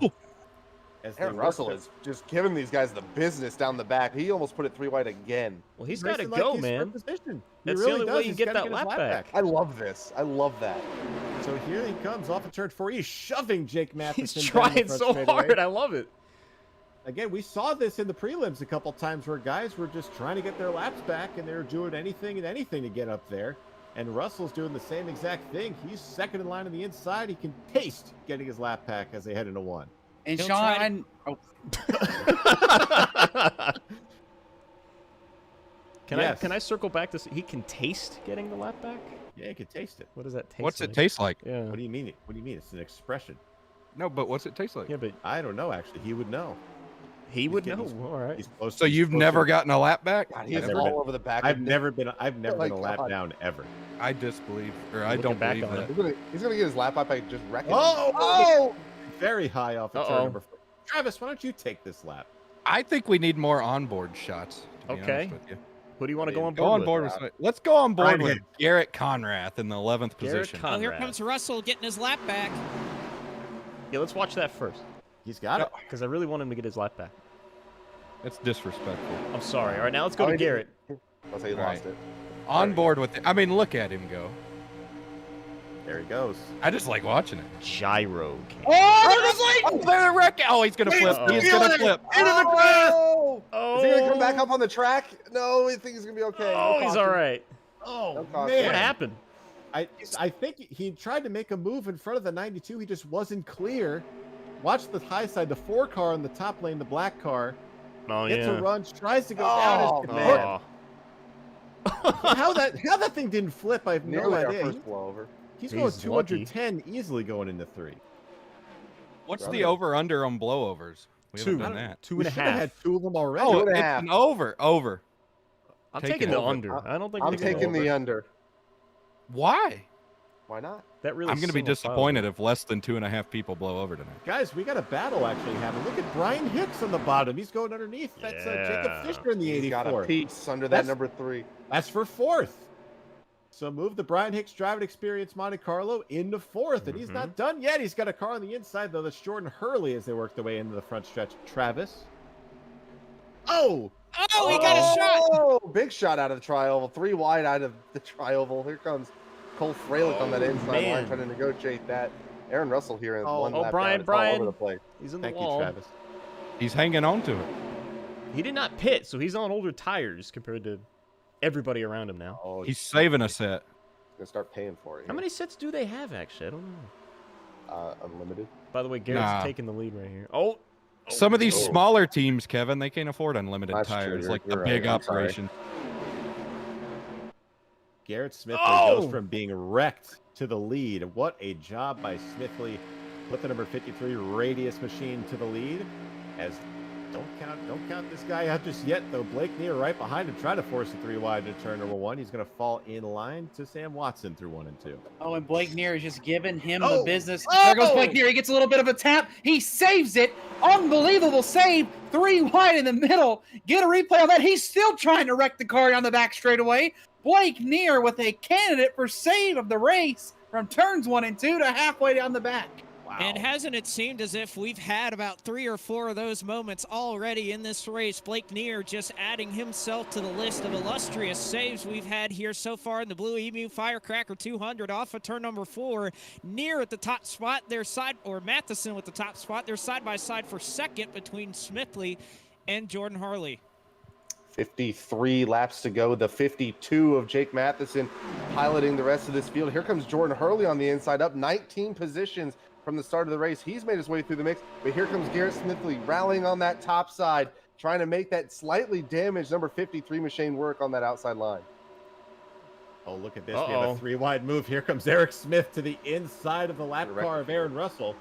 as they Aaron work Russell their- is just giving these guys the business down the back. He almost put it 3 wide again. Well, he's got to racing like go, he's for man. position. He That's the really only does. way you He's get gotta that his lap back. I love this. I love that. So here he comes off of turn 4. He's shoving Jake Matheson. He's down the trying front so straightaway. hard. I love it. Again, we saw this in the prelims a couple times where guys were just trying to get their laps back and they were doing anything and anything to get up there. And Russell's doing the same exact thing. He's second in line on the inside. He can taste getting his lap back as they head into 1. And He'll try Sean, Yes. Can I circle back to he can taste getting the lap back? Yeah, you can taste it. What does that taste What's like? it taste like? Yeah. What do you mean? What do you mean? It's an expression. No, but what's it taste like? Yeah, but I don't know. Actually, he would know. he would getting- know. All right. He's close. So he's you've closer- never gotten a lap back? God, he I've is never all been- over the back. I've never been my a lap God. down ever. I disbelieve, or I Looking don't back believe on that. it. He's gonna get his lap back just wrecking. Oh! Very high off of Uh-oh. turn number 4. Travis, why don't you take this lap? I think we need more onboard shots. To be Okay. honest with you. Who do you want to go on Go board on with? board with. Let's go on board Brian with Hick. Garrett Conrath in the 11th Garrett position. Oh, here Conrad. comes Russell getting his lap back. Yeah, let's watch that first He's got it. because I really want him to get his lap back. It's disrespectful. I'm sorry. All right, now let's go Oh, to he did. Garrett. I'll say he All lost right. it. On board with it. I mean, look at him go. There he goes. I just like watching it. Gyro cam. Oh, they're wrecking. Oh, he's gonna flip. Uh-oh. He's gonna flip. Into the grass! Oh, Is he gonna come back up on the track? No, I think he's gonna be okay. Oh, No he's caution. all right. Oh, No caution. man. What happened? I think he tried to make a move in front of the 92. He just wasn't clear. Watch the high side. The 4 car in the top lane, the black car, Oh gets yeah. a run, tries to go Oh, down. man. How that thing didn't flip, I have no Nearly our idea. first blowover. He's He's going lucky. 210 easily going into 3. What's Brother. the over under on blowovers? We haven't done that. 2 We and a should have half. had 2 of them already. Oh, and a it's half. an over. Over. I'm Take taking it the over. under. I don't think I'm we can go taking over. the under. Why? Why not? That really. I'm going to be single-filed. disappointed if less than 2.5 people blow over tonight. Guys, we got a battle actually happening. Look at Brian Hicks on the bottom. He's going underneath. That's Yeah. Jacob Fisher in the He's got a 84. piece under that That's- number 3. That's for 4th. So move the Brian Hicks Driving Experience Monte Carlo into 4th, and he's not done yet. He's got a car on the inside, though. That's Jordan Hurley as they work their way into the front stretch. Travis. Oh! Oh, he got a shot. Oh, big shot out of the tri-oval. 3 wide out of the tri-oval. Here comes Cole Freilich on that inside man. line trying to negotiate that. Aaron Russell here in one lap Brian, down. It's all Brian. over the place. He's in the Thank you, wall. Travis. He's hanging on to it. He did not pit, so he's on older tires compared to everybody around him now. Oh, He's saving a set. gonna start paying for it. How here. many sets do they have, actually? I don't know. Unlimited. By the way, Garrett's Nah. taking the lead right here. Oh, Some of these Oh. smaller teams, Kevin, they can't afford unlimited That's true. tires You're- like the you're big right. I'm sorry. operation. Garrett Smithley Oh! goes from being wrecked to the lead. What a job by Smithley. Put the number 53 Radius machine to the lead as Don't count this guy out just yet, though. Blake Neer right behind him, trying to force a 3 wide to turn number 1. He's going to fall in line to Sam Watson through 1 and 2. Oh, and Blake Neer is just giving him the Oh! business. Oh! There goes Blake Neer. He gets a little bit of a tap. He saves it. Unbelievable save. 3 wide in the middle. Get a replay on that. He's still trying to wreck the car down the back straightaway. Blake Neer with a candidate for save of the race from turns 1 and 2 to halfway down the back. Wow. And hasn't it seemed as if we've had about 3 or 4 of those moments already in this race? Blake Neer just adding himself to the list of illustrious saves we've had here so far in the Blue-Emu Firecracker 200 off of turn number 4. Neer at the top spot, Matheson with the top spot. They're side by side for second between Smithley and Jordan Harley. 53 laps to go. The 52 of Jake Matheson piloting the rest of this field. Here comes Jordan Hurley on the inside, up 19 positions from the start of the race. He's made his way through the mix, but here comes Garrett Smithley rallying on that top side, trying to make that slightly damaged number 53 machine work on that outside line. Oh, look at this. We have a 3 wide move. Here comes Eric Smith to the inside of the lap Direct car of Aaron Russell.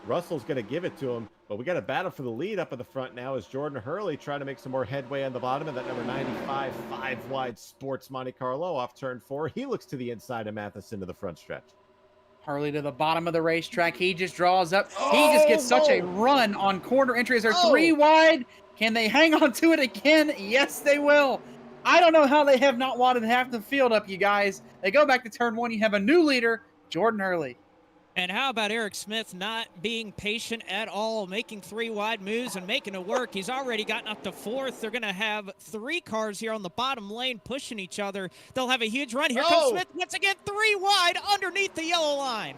Russell's going to give it to him, but we got a battle for the lead up at the front now as Jordan Hurley trying to make some more headway on the bottom of that number 95 5 wide Sports Monte Carlo off turn 4. He looks to the inside of Matheson to the front stretch. Hurley to the bottom of the racetrack. He just draws up. He just gets such a run on corner entries. They're 3 wide. Can they hang on to it again? Yes, they will. I don't know how they have not wadded half the field up, you guys. They go back to turn 1. You have a new leader, Jordan Hurley. And how about Eric Smith not being patient at all, making 3 wide moves and making it work? He's already gotten up to 4th. They're going to have 3 cars here on the bottom lane pushing each other. They'll have a huge run. Here comes Smith once again, 3 wide underneath the yellow line.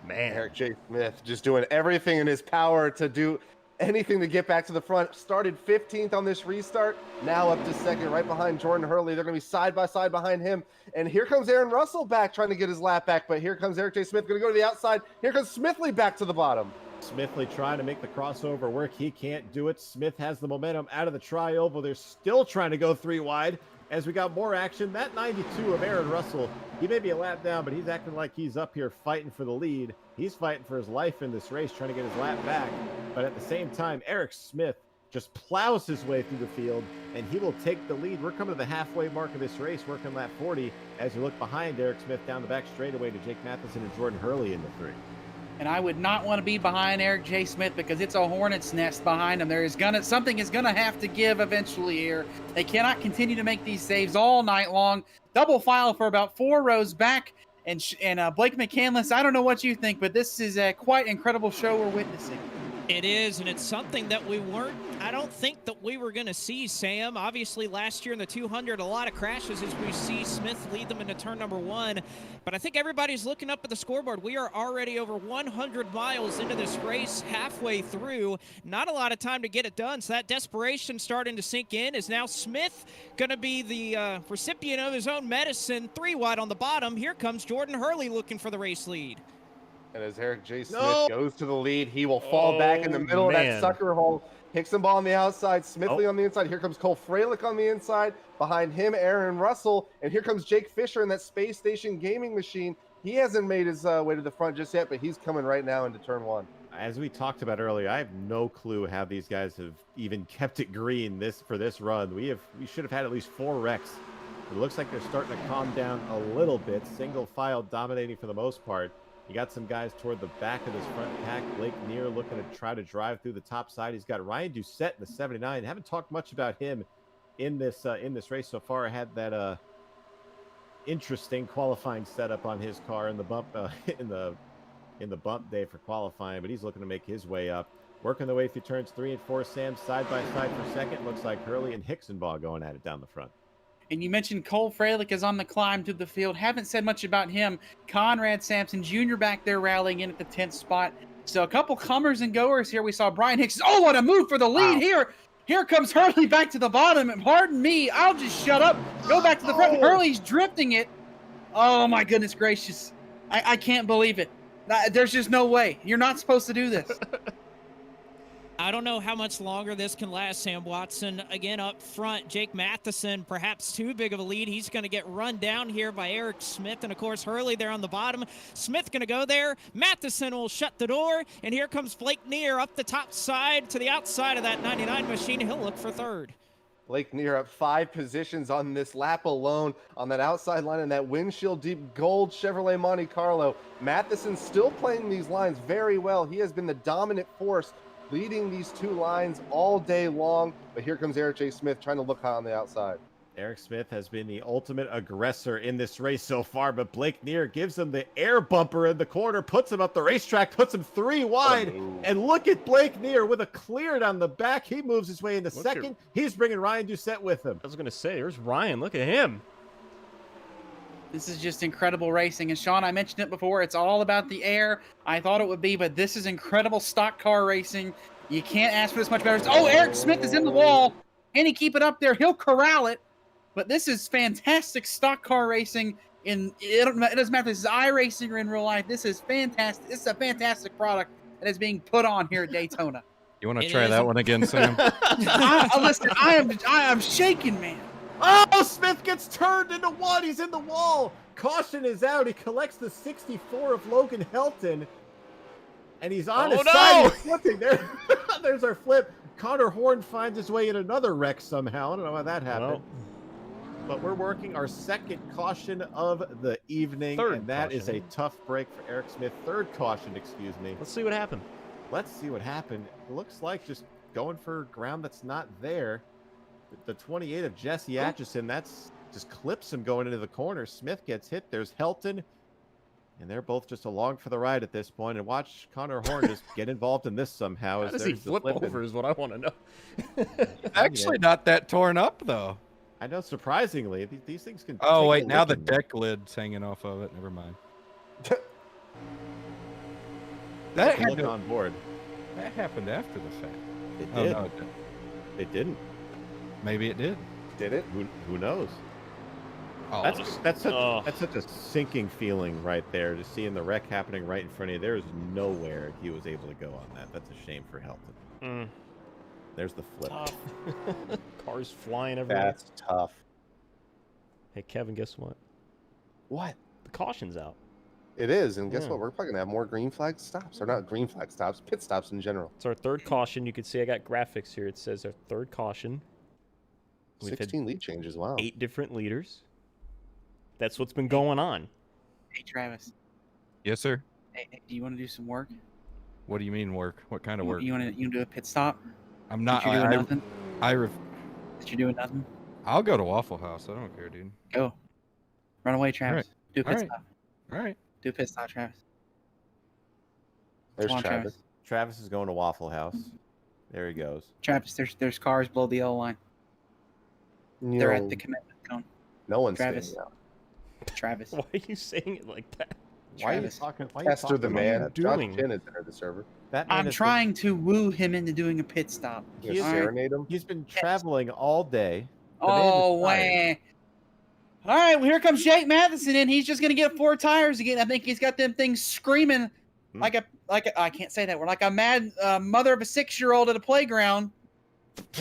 Man, Eric J. Smith just doing everything in his power to do anything to get back to the front. Started 15th on this restart, now up to second, right behind Jordan Hurley. They're going to be side by side behind him. And here comes Aaron Russell back, trying to get his lap back. But here comes Eric J. Smith, going to go to the outside. Here comes Smithley back to the bottom. Smithley trying to make the crossover work. He can't do it. Smith has the momentum out of the tri-oval. They're still trying to go 3 wide as we got more action. That 92 of Aaron Russell, he may be a lap down, but he's acting like he's up here fighting for the lead. He's fighting for his life in this race, trying to get his lap back. But at the same time, Eric Smith just plows his way through the field, and he will take the lead. We're coming to the halfway mark of this race, working lap 40, as you look behind Eric Smith down the back straightaway to Jake Matheson and Jordan Hurley in the 3. And I would not want to be behind Eric J. Smith because it's a hornet's nest behind him. Something is gonna have to give eventually here. They cannot continue to make these saves all night long. Double file for about 4 rows back. And Blake McCandless, I don't know what you think, but this is a quite incredible show we're witnessing. It is, and it's something that I don't think that we were going to see, Sam. Obviously, last year in the 200, a lot of crashes as we see Smith lead them into turn number 1. But I think everybody's looking up at the scoreboard. We are already over 100 miles into this race, halfway through. Not a lot of time to get it done, so that desperation starting to sink in. Is now Smith going to be the recipient of his own medicine? 3 wide on the bottom. Here comes Jordan Hurley looking for the race lead. And as Eric J. Smith goes to the lead, he will fall back in the middle of that sucker hole. Hickson ball on the outside, Smithley on the inside. Here comes Cole Freilich on the inside. Behind him, Aaron Russell. And here comes Jake Fisher in that Space Station gaming machine. He hasn't made his way to the front just yet, but he's coming right now into turn 1. As we talked about earlier, I have no clue how these guys have even kept it green for this run. We should have had at least 4 wrecks. It looks like they're starting to calm down a little bit. Single file dominating for the most part. You got some guys toward the back of this front pack. Blake Neer looking to try to drive through the top side. He's got Ryan Doucette in the 79. Haven't talked much about him in this race so far. I had that interesting qualifying setup on his car in the bump in the bump day for qualifying, but he's looking to make his way up. Working the way through turns 3 and 4. Sam side by side for second. Looks like Hurley and Hicksonbaugh going at it down the front. And you mentioned Cole Freilich is on the climb to the field. Haven't said much about him. Conrad Sampson Jr. back there rallying in at the 10th spot. So a couple comers and goers here. We saw Brian Hicks. Oh, what a move for the lead here. Here comes Hurley back to the bottom. And pardon me, I'll just shut up. Go back to the front. Hurley's drifting it. Oh, my goodness gracious. I can't believe it. There's just no way. You're not supposed to do this. I don't know how much longer this can last, Sam Watson. Again, up front, Jake Matheson, perhaps too big of a lead. He's going to get run down here by Eric Smith. And, of course, Hurley there on the bottom. Smith going to go there. Matheson will shut the door. And here comes Blake Neer up the top side to the outside of that 99 machine. He'll look for third. Blake Neer up 5 positions on this lap alone on that outside line in that windshield deep gold Chevrolet Monte Carlo. Matheson still playing these lines very well. He has been the dominant force leading these 2 lines all day long. But here comes Eric J. Smith trying to look high on the outside. Eric Smith has been the ultimate aggressor in this race so far, but Blake Neer gives him the air bumper in the corner, puts him up the racetrack, puts him 3 wide. And look at Blake Neer with a clear down the back. He moves his way into second. He's bringing Ryan Doucette with him. I was going to say, there's Ryan. Look at him. This is just incredible racing. And Sean, I mentioned it before, it's all about the air. I thought it would be, but this is incredible stock car racing. You can't ask for this much better. Oh, Eric Smith is in the wall. Can he keep it up there? He'll corral it. But this is fantastic stock car racing. It doesn't matter if this is iRacing or in real life. This is fantastic. This is a fantastic product that is being put on here at Daytona. You want to try that one again, Sam? Listen, I am shaking, man. Oh, Smith gets turned into one. He's in the wall. Caution is out. He collects the 64 of Logan Helton. And he's on his side. He's flipping there. There's our flip. Connor Horn finds his way in another wreck somehow. I don't know how that happened. Well, but we're working our second caution of the evening. And that is a tough break for Eric Smith. Third caution, excuse me. Let's see what happened. Let's see what happened. It looks like just going for ground that's not there. The 28 of Jesse Atchison, that's just clips him going into the corner. Smith gets hit. There's Helton. And they're both just along for the ride at this point. And watch Connor Horn just get involved in this somehow. How does he flip over is what I want to know. Actually not that torn up, though. I know, surprisingly. These things can... Oh, wait, now the deck lid's hanging off of it. Never mind. That happened on board. That happened after the fact. It did. No, it didn't. Maybe it did. Did it? Who knows? Oh, That's such a sinking feeling right there, just seeing the wreck happening right in front of you. There's nowhere he was able to go on that. That's a shame for Helton. There's the flip. Cars flying everywhere. That's tough. Hey, Kevin, guess what? What? The caution's out. It is, and guess what? We're probably going to have more green flag stops. Or not green flag stops, pit stops in general. It's our third caution. You can see I got graphics here. It says our third caution. We've 16 lead changes, wow. 8 different leaders. That's what's been going on. Hey, Travis. Yes, sir. Hey, do you want to do some work? What do you mean work? What kind of work? You want to do a pit stop? I'm not. You're doing nothing? That you're doing nothing? I'll go to Waffle House. I don't care, dude. Go. Run away, Travis. Do a pit stop. All right. Do a pit stop, Travis. There's Travis. Travis is going to Waffle House. There he goes. Travis, there's cars below the yellow line. They're at the commitment cone. No one's Travis. staying out. Travis. Why are you saying it like that? Why are you talking? Tester the man. Josh doing? Chin is there, the server. I'm trying to woo him into doing a pit stop. You serenade him? He's been traveling all day. Oh, wow. All right, well, here comes Jake Matheson in. He's just going to get 4 tires again. I think he's got them things screaming like a I can't say that word, like a mad mother of a 6-year-old at a playground.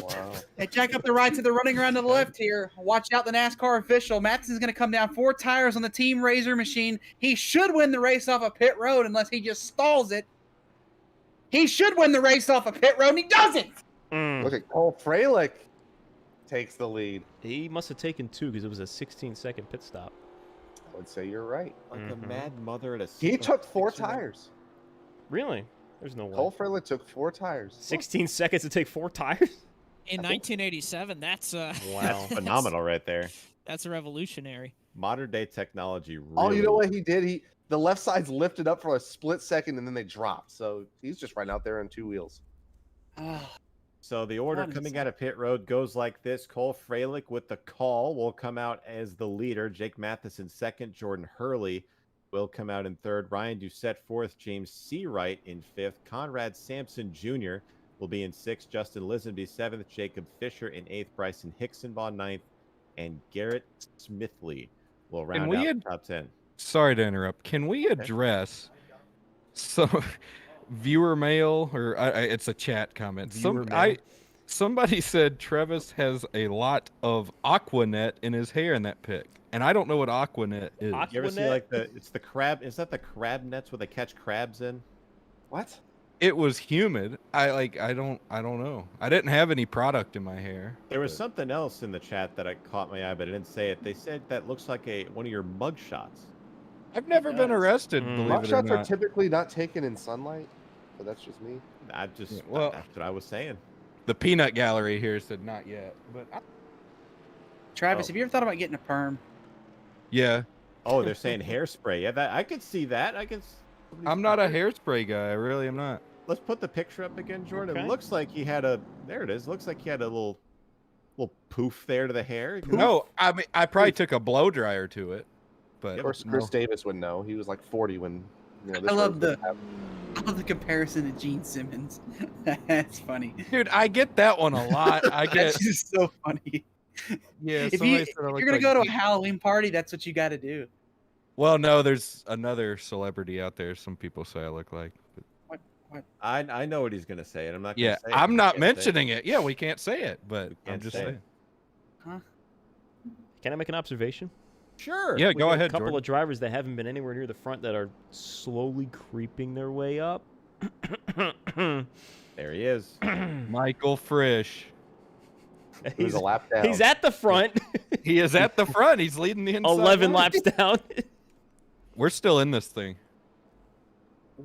Wow. Hey, check up the right to the running around to the left here. Watch out the NASCAR official. Matheson's going to come down 4 tires on the Team Razor machine. He should win the race off of pit road unless he just stalls it. He should win the race off of pit road, and he doesn't. Look at Cole Freilich takes the lead. He must have taken 2 because it was a 16-second pit stop. I would say you're right. Like a mad mother at a... He took 4 tires. Really? There's no way. Cole Freilich took 4 tires. 16 seconds to take 4 tires? In 1987, that's Wow. That's phenomenal right there. That's a revolutionary. Modern day technology. Really... Oh, you know what he did? The left side's lifted up for a split second and then they dropped. So he's just right out there on 2 wheels. So the order coming out of pit road goes like this. Cole Freilich with the call will come out as the leader. Jake Matheson second. Jordan Hurley will come out in third. Ryan Doucette fourth. James Seawright in fifth. Conrad Sampson Jr. will be in sixth. Justin Lisenby seventh. Jacob Fisher in eighth. Bryson Hicksonbaugh ninth. And Garrett Smithley will round out the top 10. Sorry to interrupt. Can we address viewer mail, or it's a chat comment. Viewer mail. Somebody said Travis has a lot of Aquanet in his hair in that pic, and I don't know what Aquanet is. You ever see Aquanet? like it's the crab? Is that the crab nets where they catch crabs in? What? It was humid. I don't know. I didn't have any product in my hair. There was something else in the chat that I caught my eye, but I didn't say it. They said that looks like one of your mug shots. I've never been arrested. Believe Mug it or shots are not. typically not taken in sunlight, but that's just me. That's what I was saying. The peanut gallery here said not yet, but Travis, Oh. have you ever thought about getting a perm? yeah. Oh, they're saying hairspray. Yeah, that I could see that. I'm not a hairspray guy. I really am not. Let's put the picture up again, Jordan. Okay. It looks like he had there it is. Looks like he had a little poof there to the hair. No, I mean I probably took a blow dryer to it, but Of course, Chris Davis would know. He was like 40 when. You know, this I love race the- was happening. I love the comparison to Gene Simmons. That's funny. dude, I get that one a lot. I get That's just so funny. yeah. If somebody said I you're look gonna like go to a Gene- Halloween party, that's what you got to do. Well, no, there's another celebrity out there. Some people say I look like. But I know what he's gonna say, and I'm not. Gonna yeah, say it. I'm We not can't say it. mentioning it. Yeah, we can't say it, but We I'm can't just say it. saying. Can I make an observation? Sure. Yeah, We go got ahead, A couple Jordan. of drivers that haven't been anywhere near the front that are slowly creeping their way up. There he is. Michael Frisch. He was a lap down. He's at the front, He is at the front. He's leading the inside. 11 line. laps down. We're still in this thing.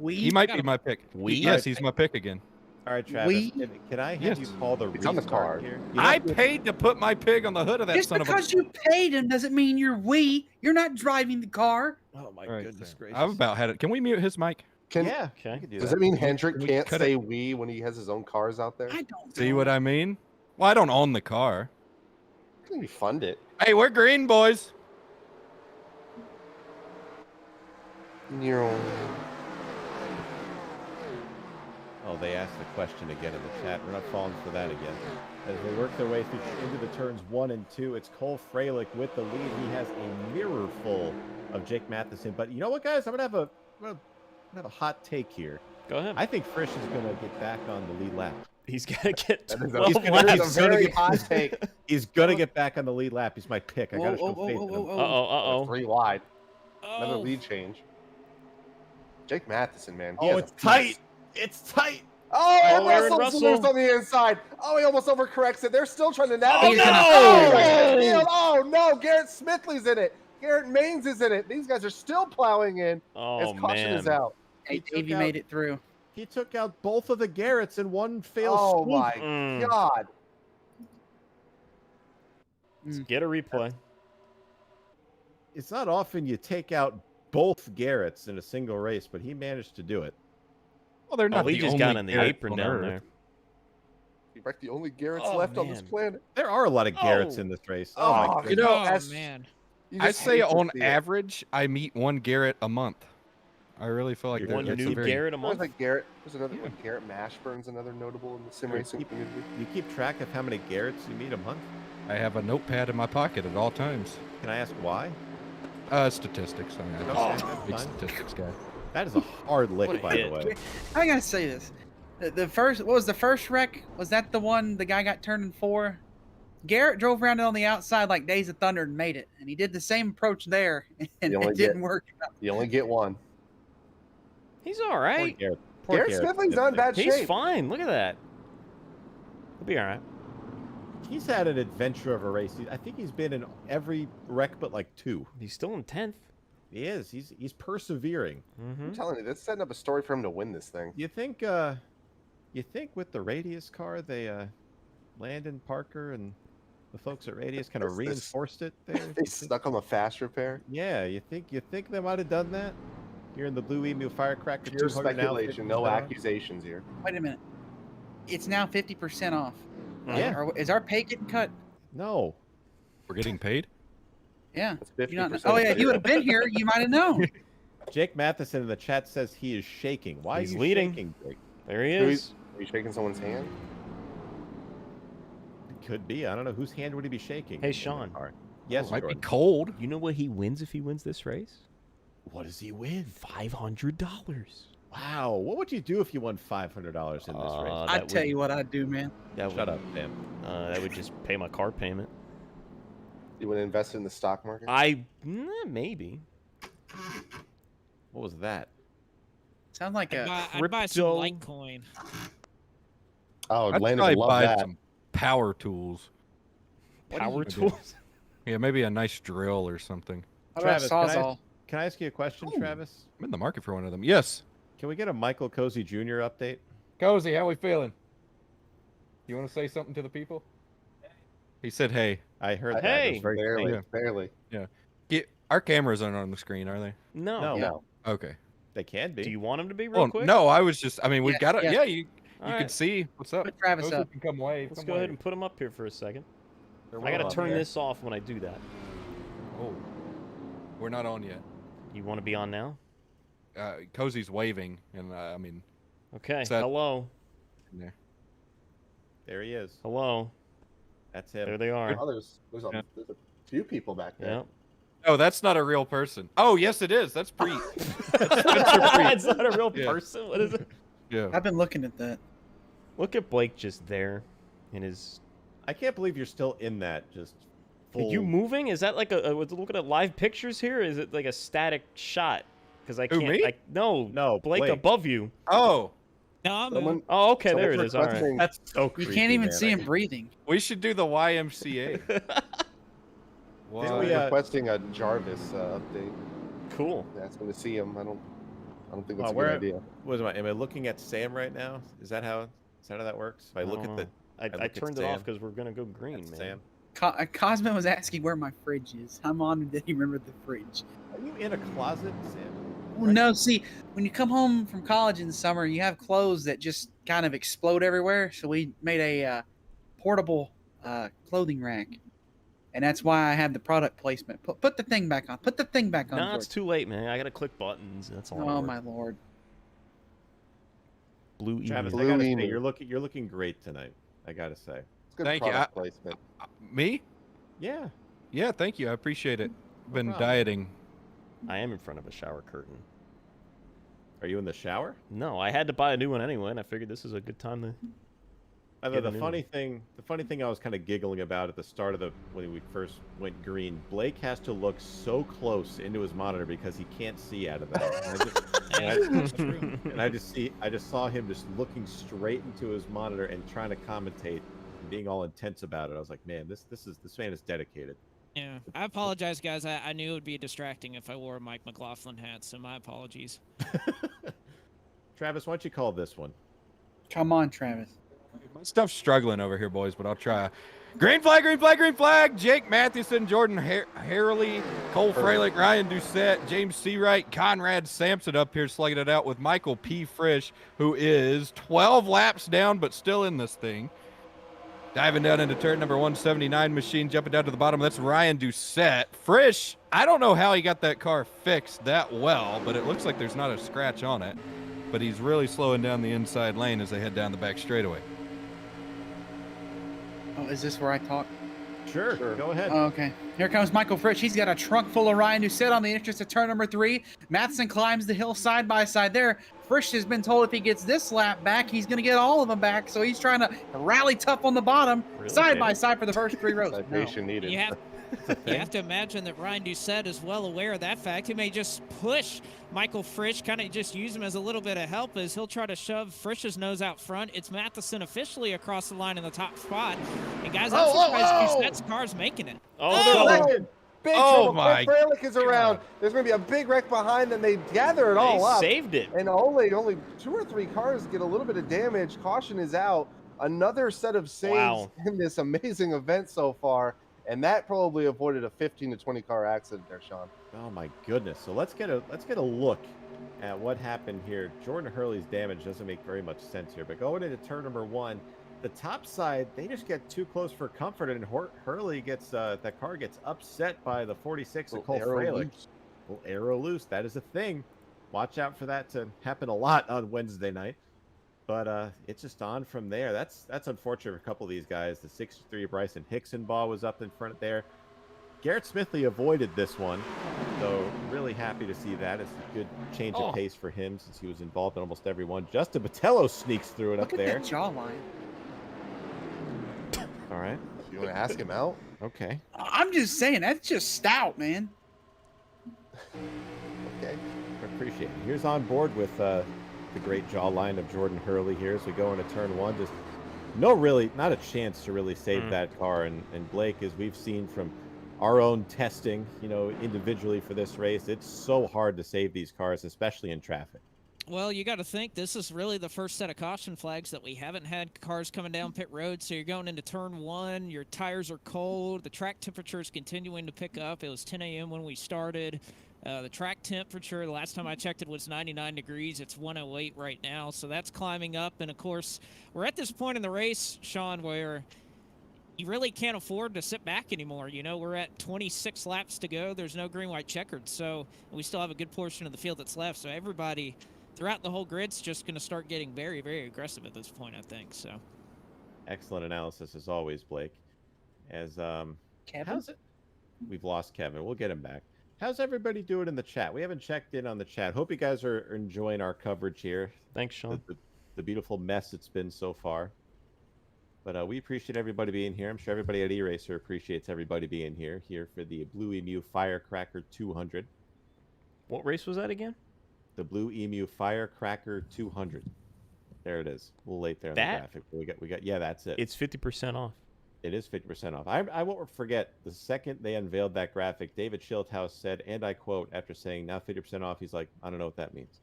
He might be gotta- my pick. We? Yes, he's my pick again. All right, Travis. Can I have Yes. you call the It's on the restart card. here? I paid to put my pig on the hood of that Just son of a. because you paid him doesn't mean you're we. You're not driving the car. Oh my All right, goodness gracious. I've about had it. Can we mute his mic? Yeah. Okay. You can do Does that. that mean Hendrick Can we can't cut say it? we when he has his own cars out there? I don't See know. what I mean? Well, I don't own the car. Can we fund it? Hey, we're green, boys. Oh, they asked the question again in the chat. We're not falling for that again. As they work their way into the turns 1 and 2, it's Cole Freilich with the lead. He has a mirror full of Jake Matheson. But you know what, guys? I'm gonna have a hot take here. Go ahead. I think Frisch is gonna get back on the lead lap. He's got to get That is 12 that is laps. a very hot take. He's gonna get back on the lead lap. He's my pick. I gotta Whoa, show whoa, faith whoa, in him. whoa, whoa. Uh-oh, uh-oh. 3 wide. Another Oh, lead change. Jake Matheson, man. Oh, it's tight. It's tight. Oh, and Oh, Aaron Russell's Russell. loose on the inside. Oh, he almost overcorrects it. They're still trying to Oh, navigate. no! Oh, no. Garrett Smithley's in it. Garrett Maines is in it. These guys are still plowing in Oh, as caution man. is out. Hey, He Davey took made out- it through. He took out both of the Garretts in one fail Oh, swoop. my Mm. God. Let's get a replay. It's not often you take out both Garretts in a single race, but he managed to do it. Well, they're Oh, not he the just only got on the Garretts apron on down Earth. there. You're like the only Garrett's Oh, left on this man. planet. There are a lot of Garretts Oh. in this race. Oh, my you goodness. know, oh that's- man. You I just say hate to on see it. average, I meet one Garrett a month. I really feel like You're they're- One that's a new very- Garrett a There's month. like Garrett. There's another Yeah. one. Garrett Mashburn's another notable in the sim Sure, racing keep- community. You keep track of how many Garretts you meet a month? I have a notepad in my pocket at all times. Can I ask why? Statistics. I mean, Okay, I'm that's a big fine. statistics guy. That is a hard What lick, a by hit. the way. I gotta say this. The first, what was the first wreck? Was that the one the guy got turned in 4? Garrett drove around on the outside like Days of Thunder and made it, and he did the same approach there, and You only it didn't get- work. You only get one. He's all Poor right. Garrett. Poor Garrett Garrett Smithley's not in bad He's shape. fine. Look at that. He'll be all right. He's had an adventure of a race. I think he's been in every wreck but like 2. He's still in 10th. He is. He's persevering. Mm-hmm. I'm telling you, that's setting up a story for him to win this thing. You think with the Radius car, they Landon, Parker, and the folks at Radius kind of This- reinforced it there? They stuck on the fast repair. Yeah, you think they might have done that? Here in the Blue-Emu Firecracker. Pure 200 now, speculation, no 50%. accusations here. Wait a minute. It's now 50% off. right? Yeah. Is our pay getting cut? No. We're getting paid. Yeah. That's You not, 50%. oh yeah, if you would have been here, you might have known. Jake Matheson in the chat says he is shaking. Why He's are you leading. shaking, Jake? There he Who is. Are you shaking someone's hand? Could be. I don't know. Whose hand would he be shaking? Hey, in the Sean. car? Yes, Might be Jordan. cold. You know what he wins if he wins this race? What does he win? $500. Wow. What would you do if you won $500 in this race? that I'd tell would- you what I'd do, man. That Shut would, up, Sam. That would just pay my car payment. You want to invest in the stock market? Maybe. What was that? Sounds like a. I'd buy some crypto- Litecoin. Oh, I'd Landon probably would love buy that. some power tools. Power do? tools. Yeah, maybe a nice drill or something. How about Travis, Sawzall? Can I ask you a question, Ooh. Travis? I'm in the market for one of them. Yes. Can we get a Michael Cozy Jr. update? Cozy, how we feeling? You want to say something to the people? He said, "Hey." I heard that. It Hey! was very Barely, faint. barely. Our cameras aren't on the screen, are they? No. No. No. Okay. They can be. Do you want him to be real Well, quick? no, I was just. I mean, we've Yes, got it. yes. Yeah, you All can right. see what's up. Put Travis Cozy up. can come wave. Let's come go ahead wave. and put him up here for a second. They're I well gotta up turn there. this off when I do that. Oh, we're not on yet. You want to be on now? Cozy's waving, and I mean, Okay. Is that- Hello. in there. There he is. Hello. That's him. There they are. Oh, there's Yeah. a few people back there. Yeah. Oh, that's not a real person. Oh, yes, it is. That's Preet. It's not a real Yeah. person. What is it? Yeah. I've been looking at that. Look at Blake just there in his. I can't believe you're still in that. Just Are full. you moving? Is that like a looking at live pictures here? Or is it like a static shot? Because I Who, can't. me? No, Blake above you. Oh, No, I'm Someone, Oh, okay, there it someone's is. All right. requesting- That's so You creepy, can't even man. see him breathing. we should do the YMCA. Didn't we, Why? requesting a Jarvis update. Cool. Asking to see him. I don't think that's Well, a good where- idea. What am I looking at Sam right now? Is that how that works? If I look at the I look at turned it off Sam. because we're gonna go green, That's man. Sam. Cosmo was asking where my fridge is. I'm honored that he remembered the fridge. Are you in a closet, Sam? Well, no, see, when you come home from college in the summer, you have clothes that just kind of explode everywhere. So we made a portable clothing rack, and that's why I have the product placement. Put the thing back on. Put the thing back on. No, it's George. too late, man. I gotta click buttons. That's all. Oh my lord. Blue-Emu. Travis, I gotta say, Blue-Emu. you're looking great tonight. I gotta say. It's good Thank you. product placement. Me? Yeah. Yeah, thank you. I appreciate it. Been problem. dieting. I am in front of a shower curtain. Are you in the shower? No, I had to buy a new one anyway, and I figured this is a good time to. Although Get a the new funny thing I was kind of giggling about at the start of when we first went green, Blake has to look so close into his monitor because he can't see out of that. And I just saw him just looking straight into his monitor and trying to commentate and being all intense about it. I was like, man, this man is dedicated. Yeah, I apologize, guys. I knew it would be distracting if I wore a Mike McLaughlin hat, so my apologies. Travis, why don't you call this one? Come on, Travis. My stuff's struggling over here, boys, but I'll try. Green flag, green flag, green flag. Jake Mathewson, Jordan Harley, Cole Freilich, Ryan Doucette, James Seawright, Conrad Sampson up here slugging it out with Michael P. Frisch, who is 12 laps down, but still in this thing. Diving down into turn number 179 machine, jumping down to the bottom. That's Ryan Doucette. Frisch, I don't know how he got that car fixed that well, but it looks like there's not a scratch on it. But he's really slowing down the inside lane as they head down the back straightaway. Oh, is this where I talk? Sure. Go ahead. Oh, okay. Here comes Michael Frisch. He's got a trunk full of Ryan Doucette on the entrance to turn number 3. Matheson climbs the hill side by side there. Frisch has been told if he gets this lap back, he's going to get all of them back. So he's trying to rally tough on the bottom, Really, side by David? side for the first 3 rows. No. Citation needed. You have to imagine that Ryan Doucette is well aware of that fact. He may just push Michael Frisch, kind of just use him as a little bit of help as he'll try to shove Frisch's nose out front. It's Matheson officially across the line in the top spot. And guys, I'm surprised Doucette's car's making it. Second, big Oh trouble. my Cole Freilich is around. There's going to be a big wreck behind them. They gather it all up. saved it. And only 2 or 3 cars get a little bit of damage. Caution is out. Another set of saves Wow. in this amazing event so far. And that probably avoided a 15 to 20 car accident there, Sean. Oh my goodness. So let's get a look at what happened here. Jordan Hurley's damage doesn't make very much sense here, but going into turn number 1, the top side, they just get too close for comfort, and Hurley gets that car gets upset by the 46 of Cole Freilich. Little arrow loose. That is a thing. Watch out for that to happen a lot on Wednesday night. But it's just on from there. That's unfortunate for a couple of these guys. The 63 Bryson Hickson ball was up in front there. Garrett Smithley avoided this one, so really happy to see that. It's a good change of pace for him since he was involved in almost every one. Justin Botello sneaks through it Look up at there. that jawline. All right. You want to ask him out? Okay. I'm just saying, that's just stout, man. Okay. I appreciate it. Here's on board with the great jawline of Jordan Hurley here as we go into turn one. Just not a chance to really save that car. And Blake, as we've seen from our own testing, individually for this race, it's so hard to save these cars, especially in traffic. Well, you got to think this is really the first set of caution flags that we haven't had cars coming down pit road. So you're going into turn one, your tires are cold, the track temperature is continuing to pick up. It was 10 a.m. when we started. The track temperature, the last time I checked it, was 99 degrees. It's 108 right now, so that's climbing up. And, of course, we're at this point in the race, Sean, where you really can't afford to sit back anymore. We're at 26 laps to go. There's no green, white, checkered, so we still have a good portion of the field that's left. So everybody throughout the whole grid's just going to start getting very, very aggressive at this point, I think. So, excellent analysis as always, Blake. As Kevin? how's it? We've lost Kevin. We'll get him back. How's everybody doing in the chat? We haven't checked in on the chat. Hope you guys are enjoying our coverage here. Thanks, Sean. The beautiful mess it's been so far. But we appreciate everybody being here. I'm sure everybody at eRacer appreciates everybody being here for the Blue-Emu Firecracker 200. What race was that again? The Blue-Emu Firecracker 200. There it is. A little late there on the graphic. But we got. Yeah, that's it. It's 50% off. It is 50% off. I won't forget, the second they unveiled that graphic, David Schildhaus said, and I quote, after saying now 50% off, he's like, I don't know what that means.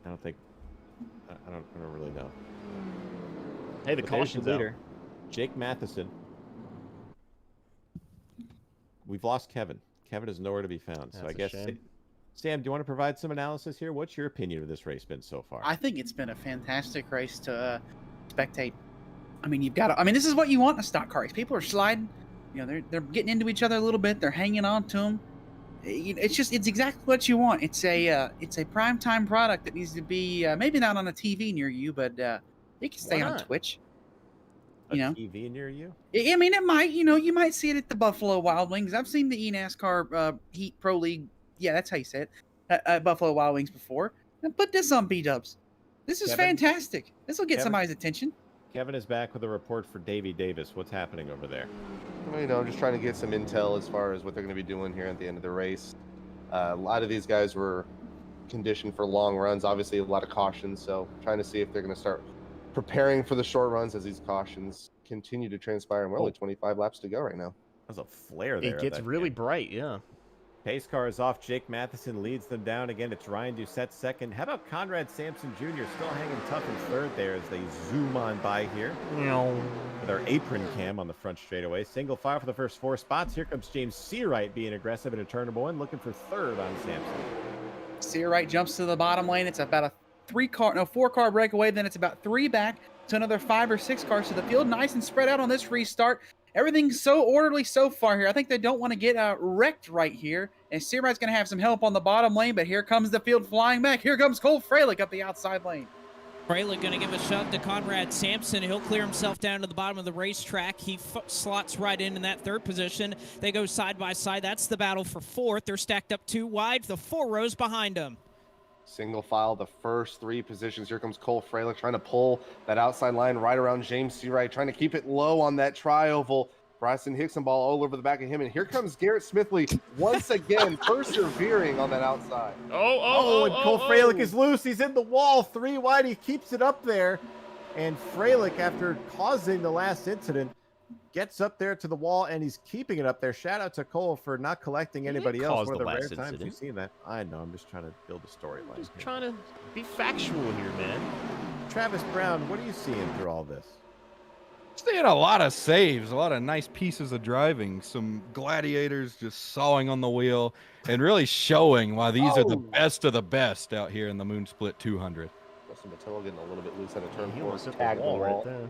I don't really know. Hey, the But there's caution's your out. leader, Jake Matheson. We've lost Kevin. Kevin is nowhere to be found. So That's I a guess, shame. Sam, do you want to provide some analysis here? What's your opinion of this race been so far? I think it's been a fantastic race to spectate. This is what you want in a stock car race. People are sliding. They're getting into each other a little bit. They're hanging on to them. It's exactly what you want. It's a primetime product that needs to be maybe not on a TV near you, but it can stay on Twitch. A TV near you? It might. You might see it at the Buffalo Wild Wings. I've seen the eNASCAR Heat Pro League. Yeah, that's how you say it. At Buffalo Wild Wings before. And put this on B-dubs. This is fantastic. This will get somebody's attention. Kevin is back with a report for Davey Davis. What's happening over there? Well, just trying to get some intel as far as what they're going to be doing here at the end of the race. A lot of these guys were conditioned for long runs, obviously a lot of cautions, so trying to see if they're going to start preparing for the short runs as these cautions continue to transpire. And we're only 25 laps to go right now. There's a flare there. It gets really bright, yeah. Pace car is off. Jake Matheson leads them down. Again, it's Ryan Doucette second. How about Conrad Sampson Jr. still hanging tough in third there as they zoom on by here. With our apron cam on the front straightaway. Single file for the first four spots. Here comes James Seawright being aggressive in a turn number one, looking for third on Sampson. Seawright jumps to the bottom lane. It's about a 4-car breakaway. Then it's about 3 back to another 5 or 6 cars to the field. Nice and spread out on this restart. Everything's so orderly so far here. I think they don't want to get wrecked right here. And Seawright's going to have some help on the bottom lane, but here comes the field flying back. Here comes Cole Freilich up the outside lane. Freilich going to give a shove to Conrad Sampson. He'll clear himself down to the bottom of the racetrack. He slots right in that third position. They go side by side. That's the battle for fourth. They're stacked up 2 wide, the 4 rows behind them. Single file, the first 3 positions. Here comes Cole Freilich trying to pull that outside line right around James Seawright, trying to keep it low on that tri-oval. Bryson Hickson ball all over the back of him. And here comes Garrett Smithley once again, persevering on that outside. And Cole Freilich is loose. He's in the wall. 3 wide. He keeps it up there. And Freilich, after causing the last incident, gets up there to the wall, and he's keeping it up there. Shout out to Cole for not collecting anybody else. One of the rare times you've seen that. I know. I'm just trying to build a storyline. Just trying to be factual here, man. Travis Brown, what are you seeing through all this? Seeing a lot of saves, a lot of nice pieces of driving, some gladiators just sawing on the wheel, and really showing why these are the best of the best out here in the Moon Split 200. Justin Botello getting a little bit loose at a turn He 4. almost hit the Tagged wall right there.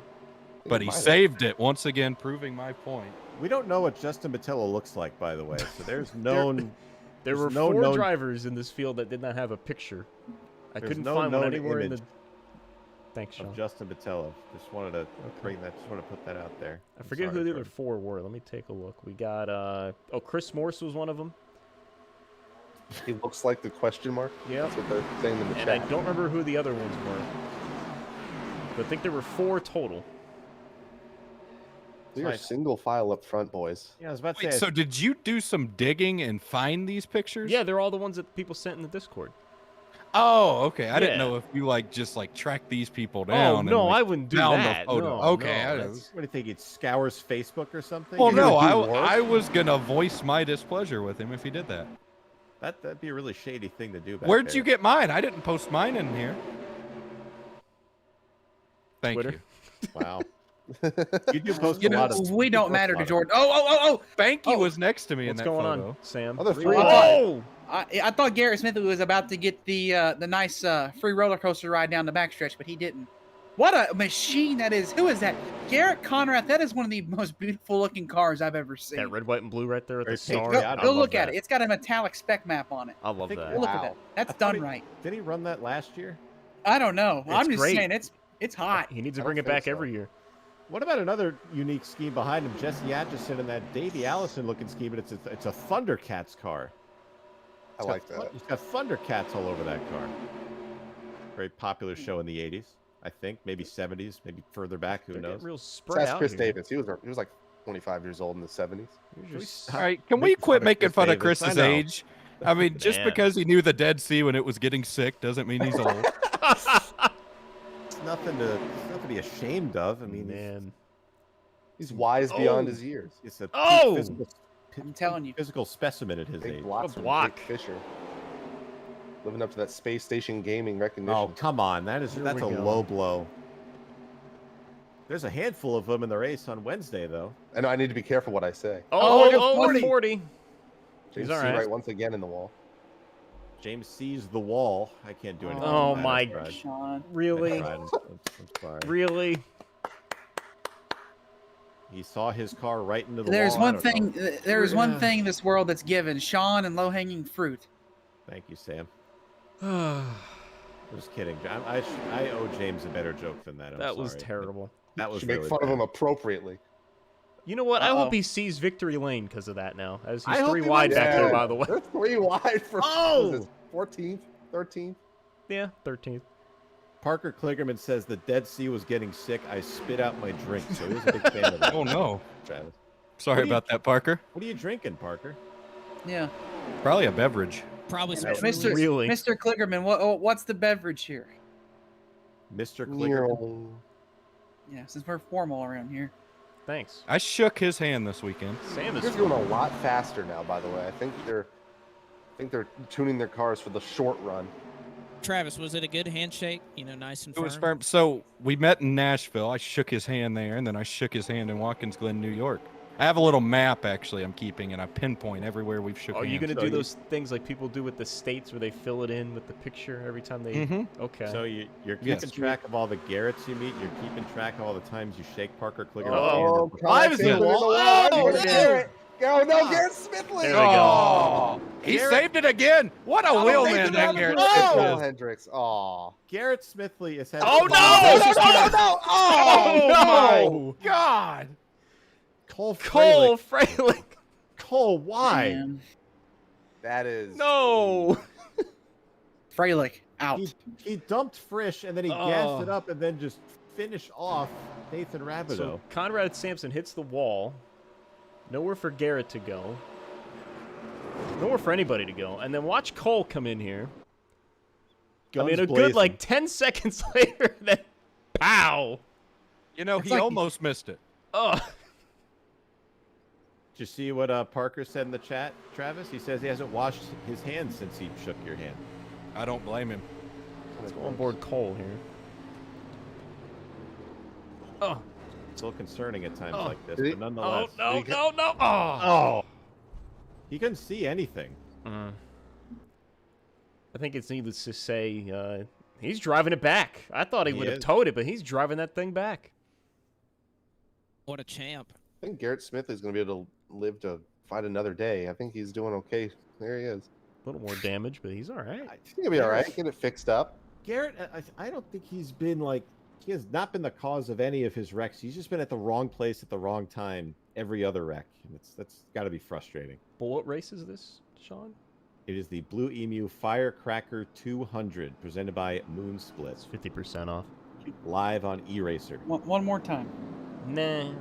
But he saved it once again, proving my point. We don't know what Justin Botello looks like, by the way. So there's There were 4 drivers in this field that did not have a picture. I couldn't find one anywhere in the. Thanks, Sean. of Justin Batello. Just wanted to bring that. Just want to put that out there. I forget who the other 4 were. Let me take a look. We got Chris Morse was one of them. He looks like the question mark. Yeah. That's what they're saying in the And chat. I don't remember who the other ones were. But I think there were 4 total. We are single file up front, boys. Yeah, I was about to Wait, say. so did you do some digging and find these pictures? Yeah, they're all the ones that people sent in the Discord. Oh, okay. I didn't Yeah. know if you just track these people Oh, down. no, and, I wouldn't do found that. a photo. No, Okay. no, I that's- was- What do you think? He scours Facebook or something? Well, You're no, gonna do work? I was gonna voice my displeasure with him if he did that. That'd be a really shady thing to do. Where'd there. you get mine? I didn't post mine in here. Thank Twitter. you. Wow. You do post You a know, lot of. We you don't post matter a to lot of- Jordan. Oh! Banky Oh. was next to me What's in that going photo. on, Sam? Oh, the 3 Whoa! I thought Garrett Smith was about to get the nice free roller coaster ride down the backstretch, but he didn't. What a machine that is! Who is that? Garrett Conrad. That is one of the most beautiful looking cars I've ever seen. That red, white, and blue right there with Very the star. patriotic. I Go love look at that. it. It's got a metallic spec map on it. I love think- that. Go look at Wow. that. That's I thought done he- right. Did he run that last year? I don't know. It's I'm just great. saying it's hot. He needs to I bring don't it back think so. every year. What about another unique scheme behind him? Jesse Atchison and that Davey Allison looking scheme, but it's a Thundercats car. I like that. He's got Thundercats all over that car. Very popular show in the 80s, I think. Maybe 70s, maybe further back. Who They're knows? getting real So spread that's out Chris here. Davis. He was like 25 years old in the 70s. You're just- All right, can we Making quit fun of making Chris fun of Davis, I Chris's know. age? I mean, just Man. because he knew the Dead Sea when it was getting sick doesn't mean he's old. It's nothing to be ashamed of. I mean, Man. He's wise beyond Oh. his years. It's a peak Oh! I'm telling you. physical specimen at his Big age. blocks A from block. Jake Fisher. Living up to that space station gaming recognition. Oh, come on. That's Here a we go. low blow. There's a handful of them in the race on Wednesday, though. I know I need to be careful what I say. Oh, look at 40. 40. James all C. right. right once again in the wall. James sees the wall. I can't do anything. Oh, about that. my I tried. Sean. Really? I tried. I'm sorry. Really? He saw his car right into the There's wall. I one don't thing. know. There is one Yeah. thing in this world that's given: Sean and low hanging fruit. Thank you, Sam. Just kidding. I owe James a better joke than that. I'm That was sorry. terrible. That was Should make really fun of bad. him appropriately. You know what? I Uh-oh. hope he sees victory lane because of that now. As I he's hope 3 he wide wins back too. there, by the way. They're 3 wide for Oh! 14th, 13th. Yeah, 13th. Parker Kligerman says the Dead Sea was getting sick. I spit out my drink. So he was a big fan of that. Oh no. Travis. Sorry What do you- about that, Parker. What are you drinking, Parker? Yeah, Probably a beverage. Probably some Mr. Really? Mr. Kligerman. What's the beverage here? Mr. Kligerman. Yeah, since we're formal around here. Thanks. I shook his hand this weekend. Sam is They're doing a lot faster now, by the way. I think they're tuning their cars for the short run. Travis, was it a good handshake? You know, nice and It was firm. firm. So we met in Nashville. I shook his hand there, and then I shook his hand in Watkins Glen, New York. I have a little map actually I'm keeping, and I pinpoint everywhere we've shook Are hands. you going to So do you- those things like people do with the states where they fill it in with the picture every time they... Mhm. Okay. So you're Yes. keeping track of all the Garretts you meet. You're keeping track of all the times you shake Parker Kligerman's Oh, hand. Conrad's Five is in in the the wall. wall. Oh, Garrett. Garrett. Go, no, Garrett Smithley. There we go. Oh, he Garrett- saved it again. What a Oh, wheelman thank you, that Robert. Garrett Oh, Smith is. Hendricks. Oh. Garrett Smithley has had. Oh, no! No. Oh, no! my God. Cole Cole Freilich. Freilich. Cole, why? Man. That is. No! Freilich out. He dumped Frisch and then he Oh. gassed it up and then just finished off Nathan Rabideau. So Conrad Sampson hits the wall. Nowhere for Garrett to go. Nowhere for anybody to go. And then watch Cole come in here. I mean, a Guns good, blazing. 10 seconds later, then pow! You know, It's he like- almost missed it. Oh, Did you see what Parker said in the chat, Travis? He says he hasn't washed his hands since he shook your hand. I don't blame him. let's go on board Cole here. Oh, It's a little concerning at times Oh. like this, Did he- but nonetheless. no! Oh! Oh! He couldn't see anything. I think it's needless to say, he's driving it back. I thought he He would have is. towed it, but he's driving that thing back. What a champ. I think Garrett Smith is going to be able to live to fight another day. I think he's doing okay. There he is. A little more damage, but he's all right. I think he'll be all right. Get it fixed up. Garrett, I don't think he's been like he has not been the cause of any of his wrecks. He's just been at the wrong place at the wrong time every other wreck. And that's got to be frustrating. But what race is this, Sean? It is the Blue-Emu Firecracker 200 presented by Moon Split. It's 50% off. Live on iRacer. One more time. Nah.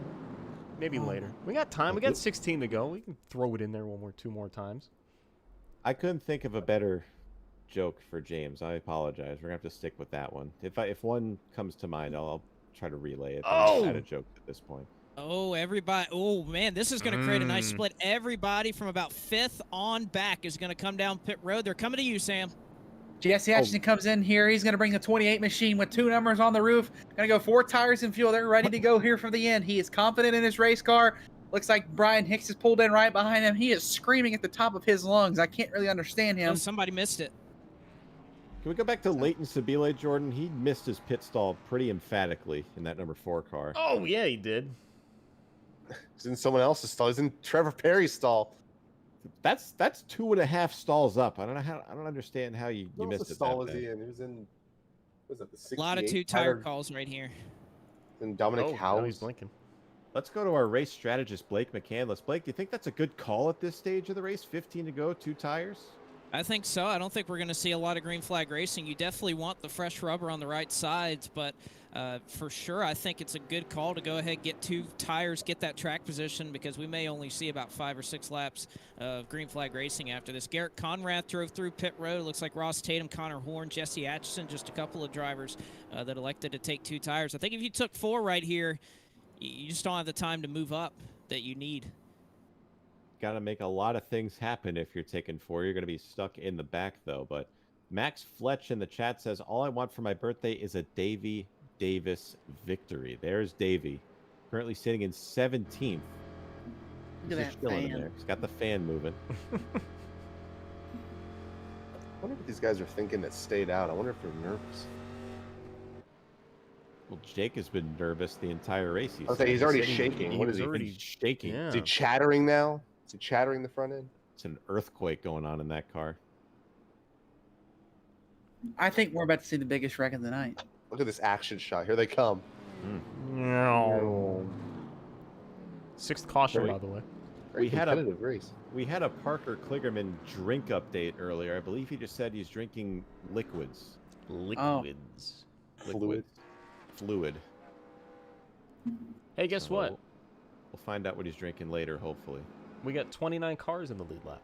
Maybe later. We got time. We Okay. got 16 to go. We can throw it in there two more times. I couldn't think of a better joke for James. I apologize. We're gonna have to stick with that one. If one comes to mind, I'll try to relay it. Oh! Add a joke at this point. Oh, everybody. Oh, man, this is going to create a nice split. Everybody from about 5th on back is going to come down pit road. They're coming to you, Sam. Jesse Atchison comes in here. He's going to bring the 28 machine with 2 numbers on the roof. Going to go 4 tires and fuel. They're ready to go here for the end. He is confident in his race car. Looks like Brian Hicks has pulled in right behind him. He is screaming at the top of his lungs. I can't really understand him. Oh, somebody missed it. Can we go back to Leighton Sabile, Jordan? He missed his pit stall pretty emphatically in that number 4 car. Oh, yeah, he did. He's in someone else's stall. He's in Trevor Perry's stall. That's 2.5 stalls up. I don't understand how you What missed else it. stall that was bad. he in? He was in. What was that? The 68? A lot of 2-tire calls right here. And Dominic Oh, now Howes. he's blinking. Let's go to our race strategist, Blake McCandless. Blake, do you think that's a good call at this stage of the race? 15 to go, 2 tires? I think so. I don't think we're going to see a lot of green flag racing. You definitely want the fresh rubber on the right sides, but for sure, I think it's a good call to go ahead, get 2 tires, get that track position, because we may only see about 5 or 6 laps of green flag racing after this. Garrett Conrath drove through pit road. Looks like Ross Tatum, Connor Horn, Jesse Atchison, just a couple of drivers that elected to take 2 tires. I think if you took 4 right here, you just don't have the time to move up that you need. Got to make a lot of things happen if you're taking 4. You're going to be stuck in the back, though. But Max Fletch in the chat says, all I want for my birthday is a Davey Davis victory. There's Davey, currently sitting in 17th. Look at He's that chilling in fan. there. He's got the fan moving. I wonder what these guys are thinking that stayed out. I wonder if they're nervous. Well, Jake has been nervous the entire race. I'll say he's already sitting- shaking. What was is he? already shaking. Yeah. Is he chattering now? Is he chattering the front end? It's an earthquake going on in that car. I think we're about to see the biggest wreck of the night. Look at this action shot. Here they come. No. 6th caution, Very- by the way. Very We had a- competitive race. We had a Parker Kligerman drink update earlier. I believe he just said he's drinking liquids. Liquids. Fluid. Hey, guess So what? We'll find out what he's drinking later, hopefully. We got 29 cars in the lead lap.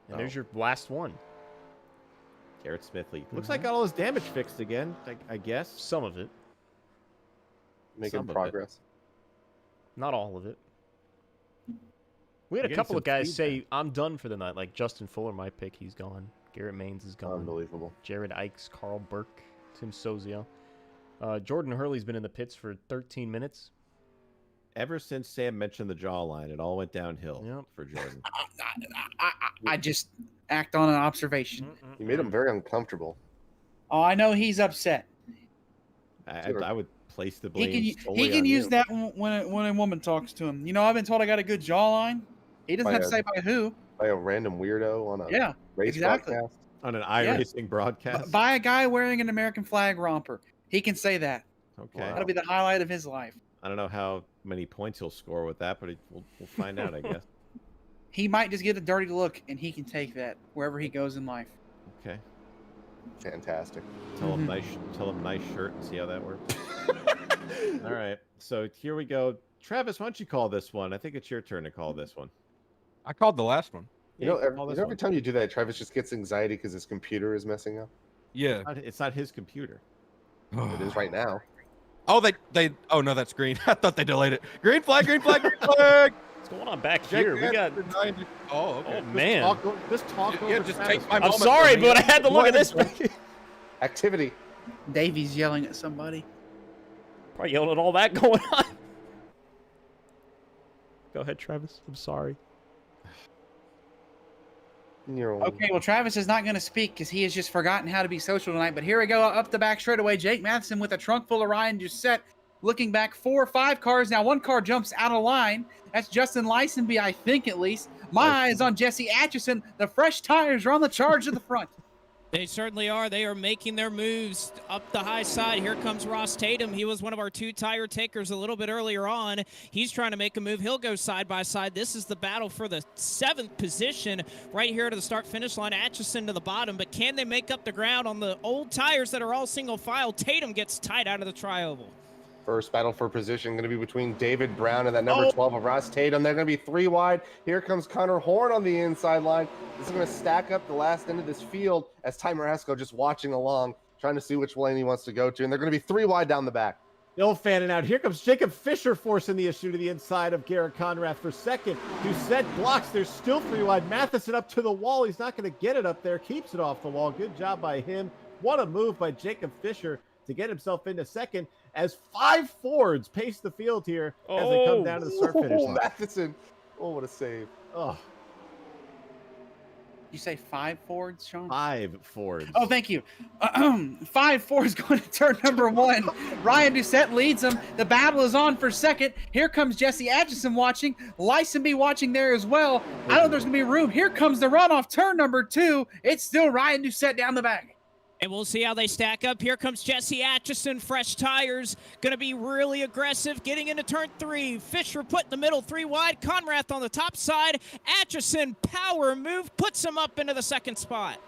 And Oh. there's your last one. Garrett Smithley. Looks like got all his damage fixed again, I guess. Some of it. Making Some of it. progress. Not all of it. We had We're a getting couple some of guys say, feedback. I'm done for the night. Like Justin Fuller, my pick, he's gone. Garrett Maines is gone. Unbelievable. Jared Ikes, Carl Burke, Tim Sozio. Jordan Hurley's been in the pits for 13 minutes. Ever since Sam mentioned the jawline, it all went downhill Yep. for Jordan. I just act on an observation. You made him very uncomfortable. Oh, I know he's upset. I would place the blame He solely can on use you. that when a woman talks to him. You know, I've been told I got a good jawline. He doesn't By have to a- say by who. By a random weirdo on a Yeah, race exactly. broadcast. On an iRacing broadcast. by a guy wearing an American flag romper. He can say that. Okay. Wow. That'll be the highlight of his life. I don't know how many points he'll score with that, but we'll find out, I guess. He might just get a dirty look, and he can take that wherever he goes in life. Okay. Fantastic. Tell him nice shirt and see how that works. All right. So here we go. Travis, why don't you call this one? I think it's your turn to call this one. I called the last one. You know, can every, call you this know, every one. time you do that, Travis just gets anxiety because his computer is messing up. Yeah. It's not his computer. It is right now. Oh, oh no, that's green. I thought they delayed it. Green flag, green flag, green flag. What's going on back Jake here? We got. Manson. Oh, okay. Oh, man. Just talk Yeah, over just Travis. take my I'm moment sorry, from me. but I had to look at Go this. ahead, Activity. Davey's yelling at somebody. Probably yelling at all that going on. Go ahead, Travis. I'm sorry. Okay, well, Travis is not going to speak because he has just forgotten how to be social tonight. But here we go, up the back straightaway. Jake Matheson with a trunk full of Ryan Doucette. Looking back, 4 or 5 cars. Now 1 car jumps out of line. That's Justin Lysenby, I think, at least. My eye is on Jesse Atchison. The fresh tires are on the charge of the front. They certainly are. They are making their moves up the high side. Here comes Ross Tatum. He was one of our 2 tire takers a little bit earlier on. He's trying to make a move. He'll go side by side. This is the battle for the 7th position right here to the start-finish line. Atchison to the bottom, but can they make up the ground on the old tires that are all single file? Tatum gets tied out of the tri-oval. First battle for position going to be between David Brown and that number 12 of Ross Tatum. They're going to be 3 wide. Here comes Connor Horn on the inside line. This is going to stack up the last end of this field as Ty Marasco just watching along, trying to see which lane he wants to go to. And they're going to be 3 wide down the back. Still fanning out. Here comes Jacob Fisher forcing the issue to the inside of Garrett Conrath for second. Doucette blocks. There's still 3 wide. Matheson up to the wall. He's not going to get it up there. Keeps it off the wall. Good job by him. What a move by Jacob Fisher to get himself into second as 5 Fords pace the field here as they come down to the start-finish line. Matheson. Oh, what a save. Oh, You say 5 Fords, Sean? 5 Fords. Oh, thank you. 5 Fords going to turn number 1. Ryan Doucette leads him. The battle is on for second. Here comes Jesse Atchison watching. Lysenby watching there as well. I don't know if there's going to be room. Here comes the run off turn number 2. It's still Ryan Doucette down the back. And we'll see how they stack up. Here comes Jesse Atchison, fresh tires, going to be really aggressive, getting into turn 3. Fisher put in the middle, 3 wide. Conrath on the top side. Atchison, power move, puts him up into the second spot.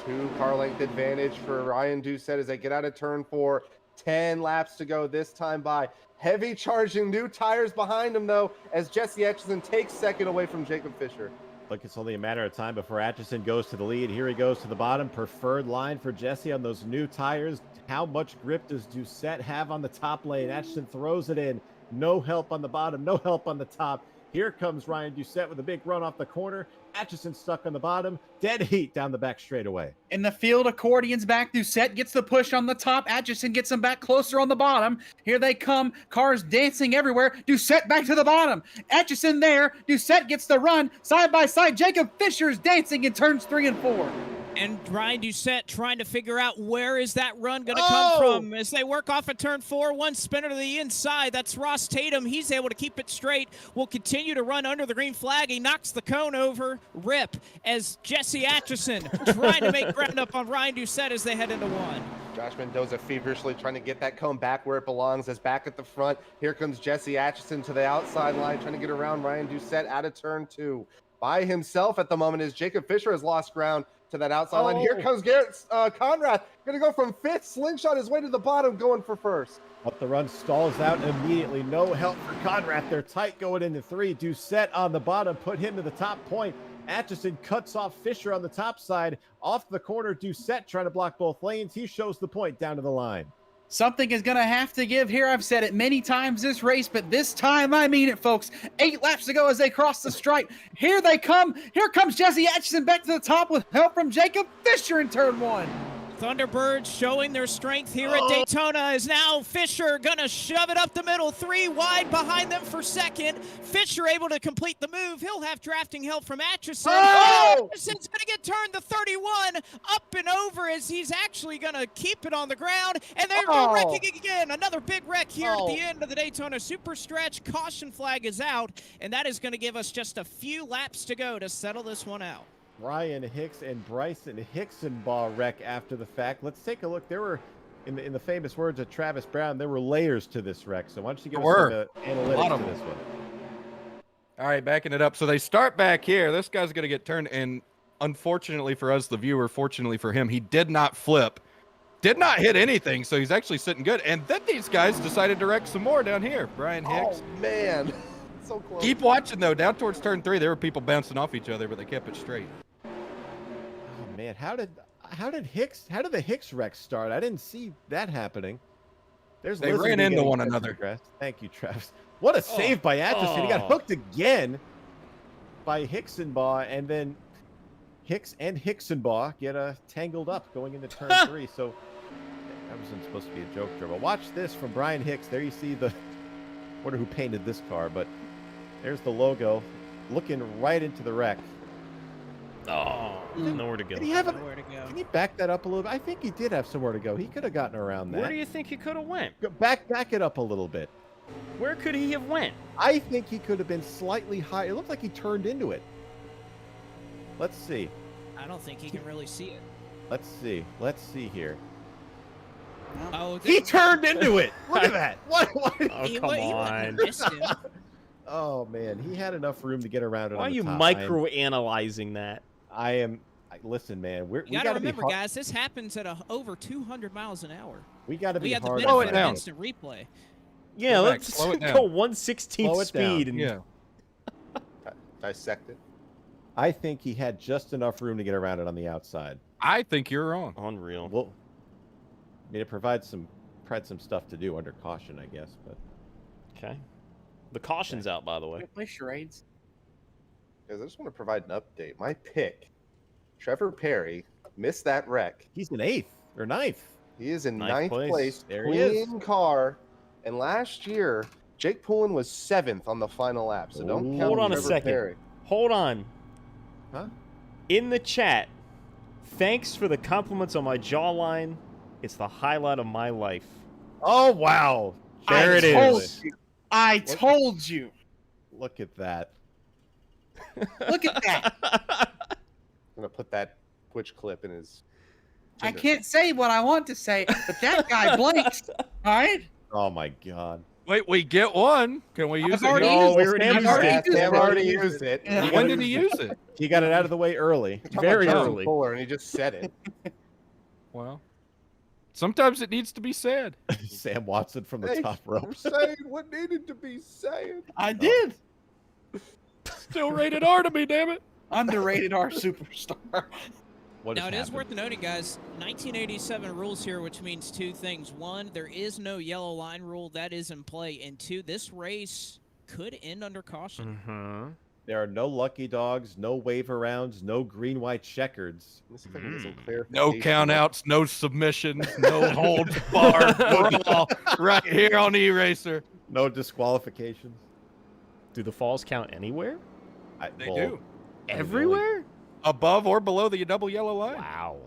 2 car length advantage for Ryan Doucette as they get out of turn 4. 10 laps to go this time by. Heavy charging new tires behind him, though, as Jesse Atchison takes second away from Jacob Fisher. Look, it's only a matter of time before Atchison goes to the lead. Here he goes to the bottom. Preferred line for Jesse on those new tires. How much grip does Doucette have on the top lane? Atchison throws it in. No help on the bottom. No help on the top. Here comes Ryan Doucette with a big run off the corner. Atchison stuck on the bottom. Dead heat down the back straightaway. In the field, accordions back. Doucette gets the push on the top. Atchison gets him back closer on the bottom. Here they come. Cars dancing everywhere. Doucette back to the bottom. Atchison there. Doucette gets the run. Side by side, Jacob Fisher's dancing in turns 3 and 4. And Ryan Doucette trying to figure out where is that run going to come from as they work off of turn 4. 1 spinner to the inside. That's Ross Tatum. He's able to keep it straight. Will continue to run under the green flag. He knocks the cone over. Rip as Jesse Atchison trying to make ground up on Ryan Doucette as they head into 1. Josh Mendoza feverishly trying to get that cone back where it belongs as back at the front. Here comes Jesse Atchison to the outside line trying to get around Ryan Doucette out of turn 2. By himself at the moment as Jacob Fisher has lost ground to that outside line. Here comes Garrett Conrath. Going to go from 5th, slingshot his way to the bottom, going for 1st. Up the run, stalls out immediately. No help for Conrath. They're tight going into 3. Doucette on the bottom, put him to the top point. Atchison cuts off Fisher on the top side. Off the corner, Doucette trying to block both lanes. He shows the point down to the line. Something is going to have to give here. I've said it many times this race, but this time I mean it, folks. 8 laps to go as they cross the stripe. Here they come. Here comes Jesse Atchison back to the top with help from Jacob Fisher in turn 1. Thunderbirds showing their strength here at Daytona is now Fisher gonna shove it up the middle, 3 wide behind them for second. Fisher able to complete the move. He'll have drafting help from Atchison. Atchison's gonna get turned to 31, up and over as he's actually gonna keep it on the ground. And they're wrecking again. Another big wreck here at the end of the Daytona Super Stretch. Caution flag is out, and that is gonna give us just a few laps to go to settle this one out. Ryan Hicks and Bryson Hicksonbaugh wreck after the fact. Let's take a look. There were, in the famous words of Travis Brown, there were layers to this wreck. So why don't you give us some analytics to this one? All right, backing it up. So they start back here. This guy's going to get turned, and unfortunately for us, the viewer, fortunately for him, he did not flip. Did not hit anything, so he's actually sitting good. And then these guys decided to wreck some more down here. Brian Hicks. Oh, man. So close. Keep watching, though. Down towards turn 3, there were people bouncing off each other, but they kept it straight. Oh man, how did the Hicks wreck start? I didn't see that happening. They ran into one another. Thank you, Travis. What a save by Atchison. He got hooked again by Hicksonbaugh, and then Hicks and Hicksonbaugh get tangled up going into turn 3. So that wasn't supposed to be a joke, but watch this from Brian Hicks. There you see the wonder who painted this car, but there's the logo looking right into the wreck. Nowhere to go. Did he have Can you back that up a little bit? I think he did have somewhere to go. He could have gotten around that. Where do you think he could have went? Back it up a little bit. Where could he have went? I think he could have been slightly high. It looked like he turned into it. Let's see. I don't think he can really see it. Let's see. Let's see here. Oh, He turned into it. Look at that. What? Oh, come on. Missed him. Oh man, he had enough room to get around it. Why on are the you top. micro-analyzing that? Listen, man. We You gotta gotta remember, be hard. guys, this happens at over 200 miles an hour. We gotta be We had the hard. Slow benefit it of down. instant replay. Yeah, Go back, let's slow it go down. 1/16 Slow it down. speed. And Yeah. Dissect it. I think he had just enough room to get around it on the outside. I think you're wrong. Unreal. Well, I mean, it provides some stuff to do under caution, I guess. But Okay. The caution's out, by the way. Play charades. Guys, I just want to provide an update. My pick, Trevor Perry, missed that wreck. he's in 8th or 9th. He is in Ninth ninth place. place. There he is. Clean car. And last year, Jake Poulin was 7th on the final lap. So don't Ooh. count Hold on a Trevor second. Perry. Hold on. Huh? In the chat, thanks for the compliments on my jawline. It's the highlight of my life. Oh wow! There I it told is. you. I told you. Look at that. Look at that. I'm going to put that Twitch clip in his. I Tinder. can't say what I want to say, but that guy blinks. All right. Oh my god. Wait, we get one. Can we use I've it? already now? used we it. already I've used already it. used Sam it. already used it. Yeah. When did he use it? He got it out of the way early. Talking Very about Jason early. Fuller, and he just said it. Well, sometimes it needs to be said. Sam Watson from the top rope. saying what needed to be said. I did. Still rated R to me, damn it. Underrated our superstar. What Now, has it is happened? worth noting, guys, 1987 rules here, which means two things. One, there is no yellow line rule. That is in play. And two, this race could end under caution. Mm-hmm. There are no lucky dogs, no waiver rounds, no green-white checkers. Let's see if I can get some clarification. No countouts, no submissions, no holds barred. Brawl right here on E-Racer. No disqualifications. Do the falls count anywhere? They do. Everywhere? Above or below the double yellow line. Wow.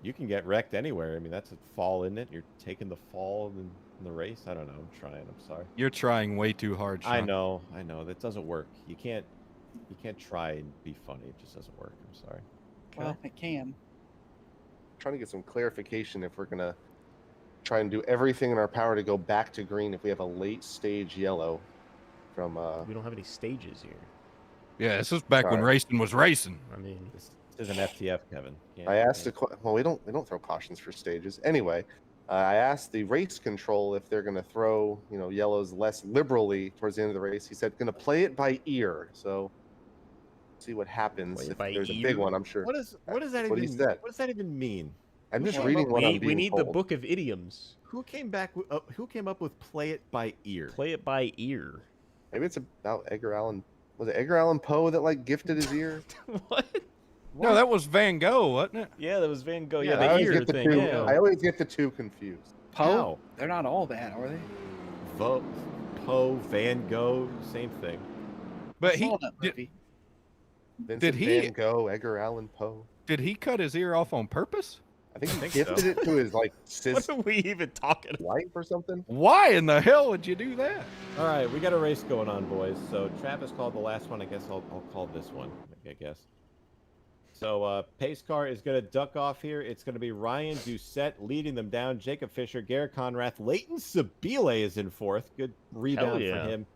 You can get wrecked anywhere. I mean, that's a fall, isn't it? You're taking the fall in the race. I don't know. I'm trying. I'm sorry. You're trying way too hard, Sean. I know. That doesn't work. You can't try and be funny. It just doesn't work. I'm sorry. Well, it can. Trying to get some clarification if we're gonna try and do everything in our power to go back to green if we have a late stage yellow from We don't have any stages here. Yeah, this is back when Sorry. racing was racing. I mean, This is an FTF, Kevin. I asked well, we don't throw cautions for stages anyway. I asked the race control if they're going to throw yellows less liberally towards the end of the race. He said going to play it by ear. So see what happens. Play it If by there's a ear? big one, I'm sure. What does that What he even? said. What does that even mean? I'm just Well, reading what I'm we being need the told. book of idioms. Who came up with play it by ear? Play it by ear. Maybe it's about Edgar Allan. Was it Edgar Allan Poe that gifted his ear? What? No, that was Van Gogh, wasn't it? Yeah, that was Van Gogh. I Yeah, the always ear get the thing. two. Yeah. I always get the two confused. Poe? They're not all bad, are they? Poe, Van Gogh, same thing. But I he saw that did, movie. Vincent he- Van Gogh, Edgar Allan Poe. did he cut his ear off on purpose? I think he think gifted so. it to his What sis are we even talking about? wife or something. Why in the hell would you do that? All right, we got a race going on, boys. So Travis called the last one. I guess I'll call this one. I guess. So pace car is going to duck off here. It's going to be Ryan Doucette leading them down. Jacob Fisher, Garrett Conrath, Leighton Sabile is in 4th. Good rebound yeah. for him.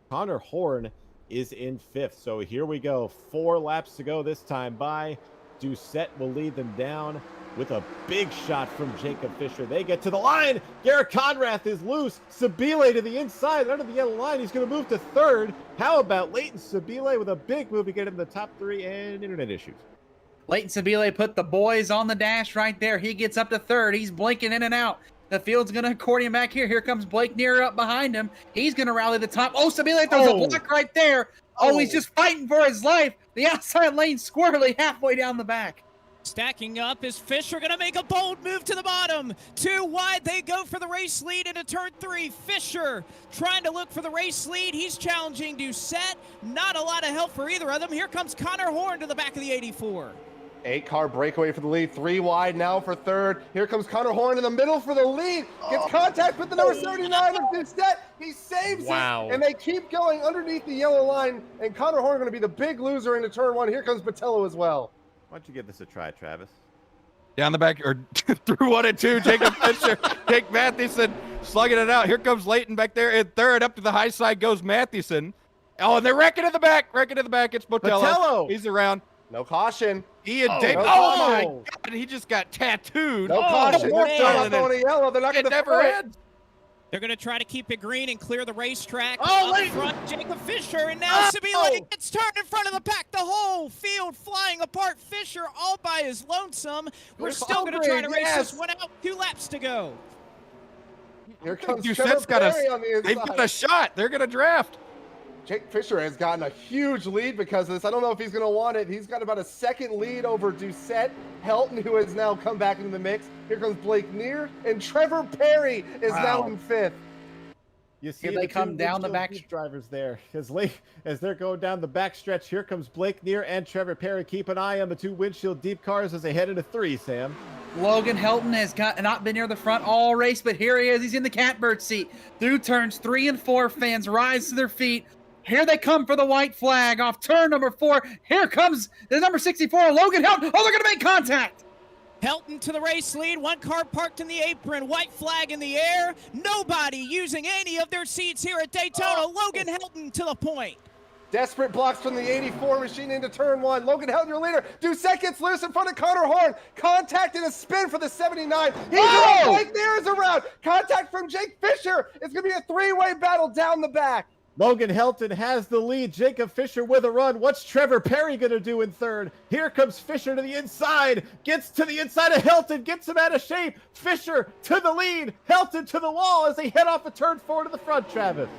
Connor Horn is in 5th. So here we go. 4 laps to go this time by. Doucette will lead them down with a big shot from Jacob Fisher. They get to the line. Garrett Conrath is loose. Sabile to the inside under the yellow line. He's going to move to 3rd. How about Leighton Sabile with a big move to get him in the top 3 and internet issues? Leighton Sabile put the boys on the dash right there. He gets up to 3rd. He's blinking in and out. The field's going to accordion back here. Here comes Blake Neer up behind him. He's going to rally the top. Oh, Sabile throws a block right there. Oh, he's just fighting for his life. The outside lane squirrely halfway down the back. Stacking up is Fisher going to make a bold move to the bottom. 2 wide, they go for the race lead into turn 3. Fisher trying to look for the race lead. He's challenging Doucette. Not a lot of help for either of them. Here comes Connor Horn to the back of the 84. 8-car breakaway for the lead. 3 wide now for 3rd. Here comes Connor Horn in the middle for the lead. Gets contact with the number 79 of Doucette. He saves Wow. it. And they keep going underneath the yellow line. And Connor Horn going to be the big loser into turn 1. Here comes Botello as well. Why don't you give this a try, Travis? down the back, or through 1 and 2. Jacob Fisher, Jake Matheson slugging it out. Here comes Leighton back there in third. Up to the high side goes Matheson. Oh, and they're wrecking in the back. It's Botello. He's around. No caution. Ian Oh, Davis. no Oh, my caution. God. He just got tattooed. No caution. more They're still time. not throwing a yellow. They're not going It to never ends. They're going to try to keep it green and clear the racetrack. Oh, up Leighton. front, Jacob Fisher, and now Sabila gets turned in front of the pack. The whole field flying apart. Fisher all by his lonesome. We're still going to try to race this one out. 2 laps to go. Here comes Doucette's Trevor Perry on the inside. They've got a shot. They're going to draft. Jake Fisher has gotten a huge lead because of this. I don't know if he's going to want it. He's got about a second lead over Doucette. Helton, who has now come back into the mix. Here comes Blake Neer, and Trevor Perry is now in 5th. You see Here they the come two down the windshield back- deep drivers there as they're going down the back stretch. Here comes Blake Neer and Trevor Perry. Keep an eye on the 2 windshield deep cars as they head into 3, Sam. Logan Helton has not been near the front all race, but here he is. He's in the catbird seat. Through turns 3 and 4, fans rise to their feet. Here they come for the white flag off turn number 4. Here comes the number 64, Logan Helton. Oh, they're going to make contact. Helton to the race lead. 1 car parked in the apron. White flag in the air. Nobody using any of their seats here at Daytona. Logan Helton to the point. Desperate blocks from the 84 machine into turn 1. Logan Helton, your leader. Doucette gets loose in front of Connor Horn. Contact and a spin for the 79. He's around. Blake Neer is around. Contact from Jake Fisher. It's going to be a 3-way battle down the back. Logan Helton has the lead. Jacob Fisher with a run. What's Trevor Perry going to do in 3rd? Here comes Fisher to the inside. Gets to the inside of Helton. Gets him out of shape. Fisher to the lead. Helton to the wall as they head off a turn 4 to the front, Travis.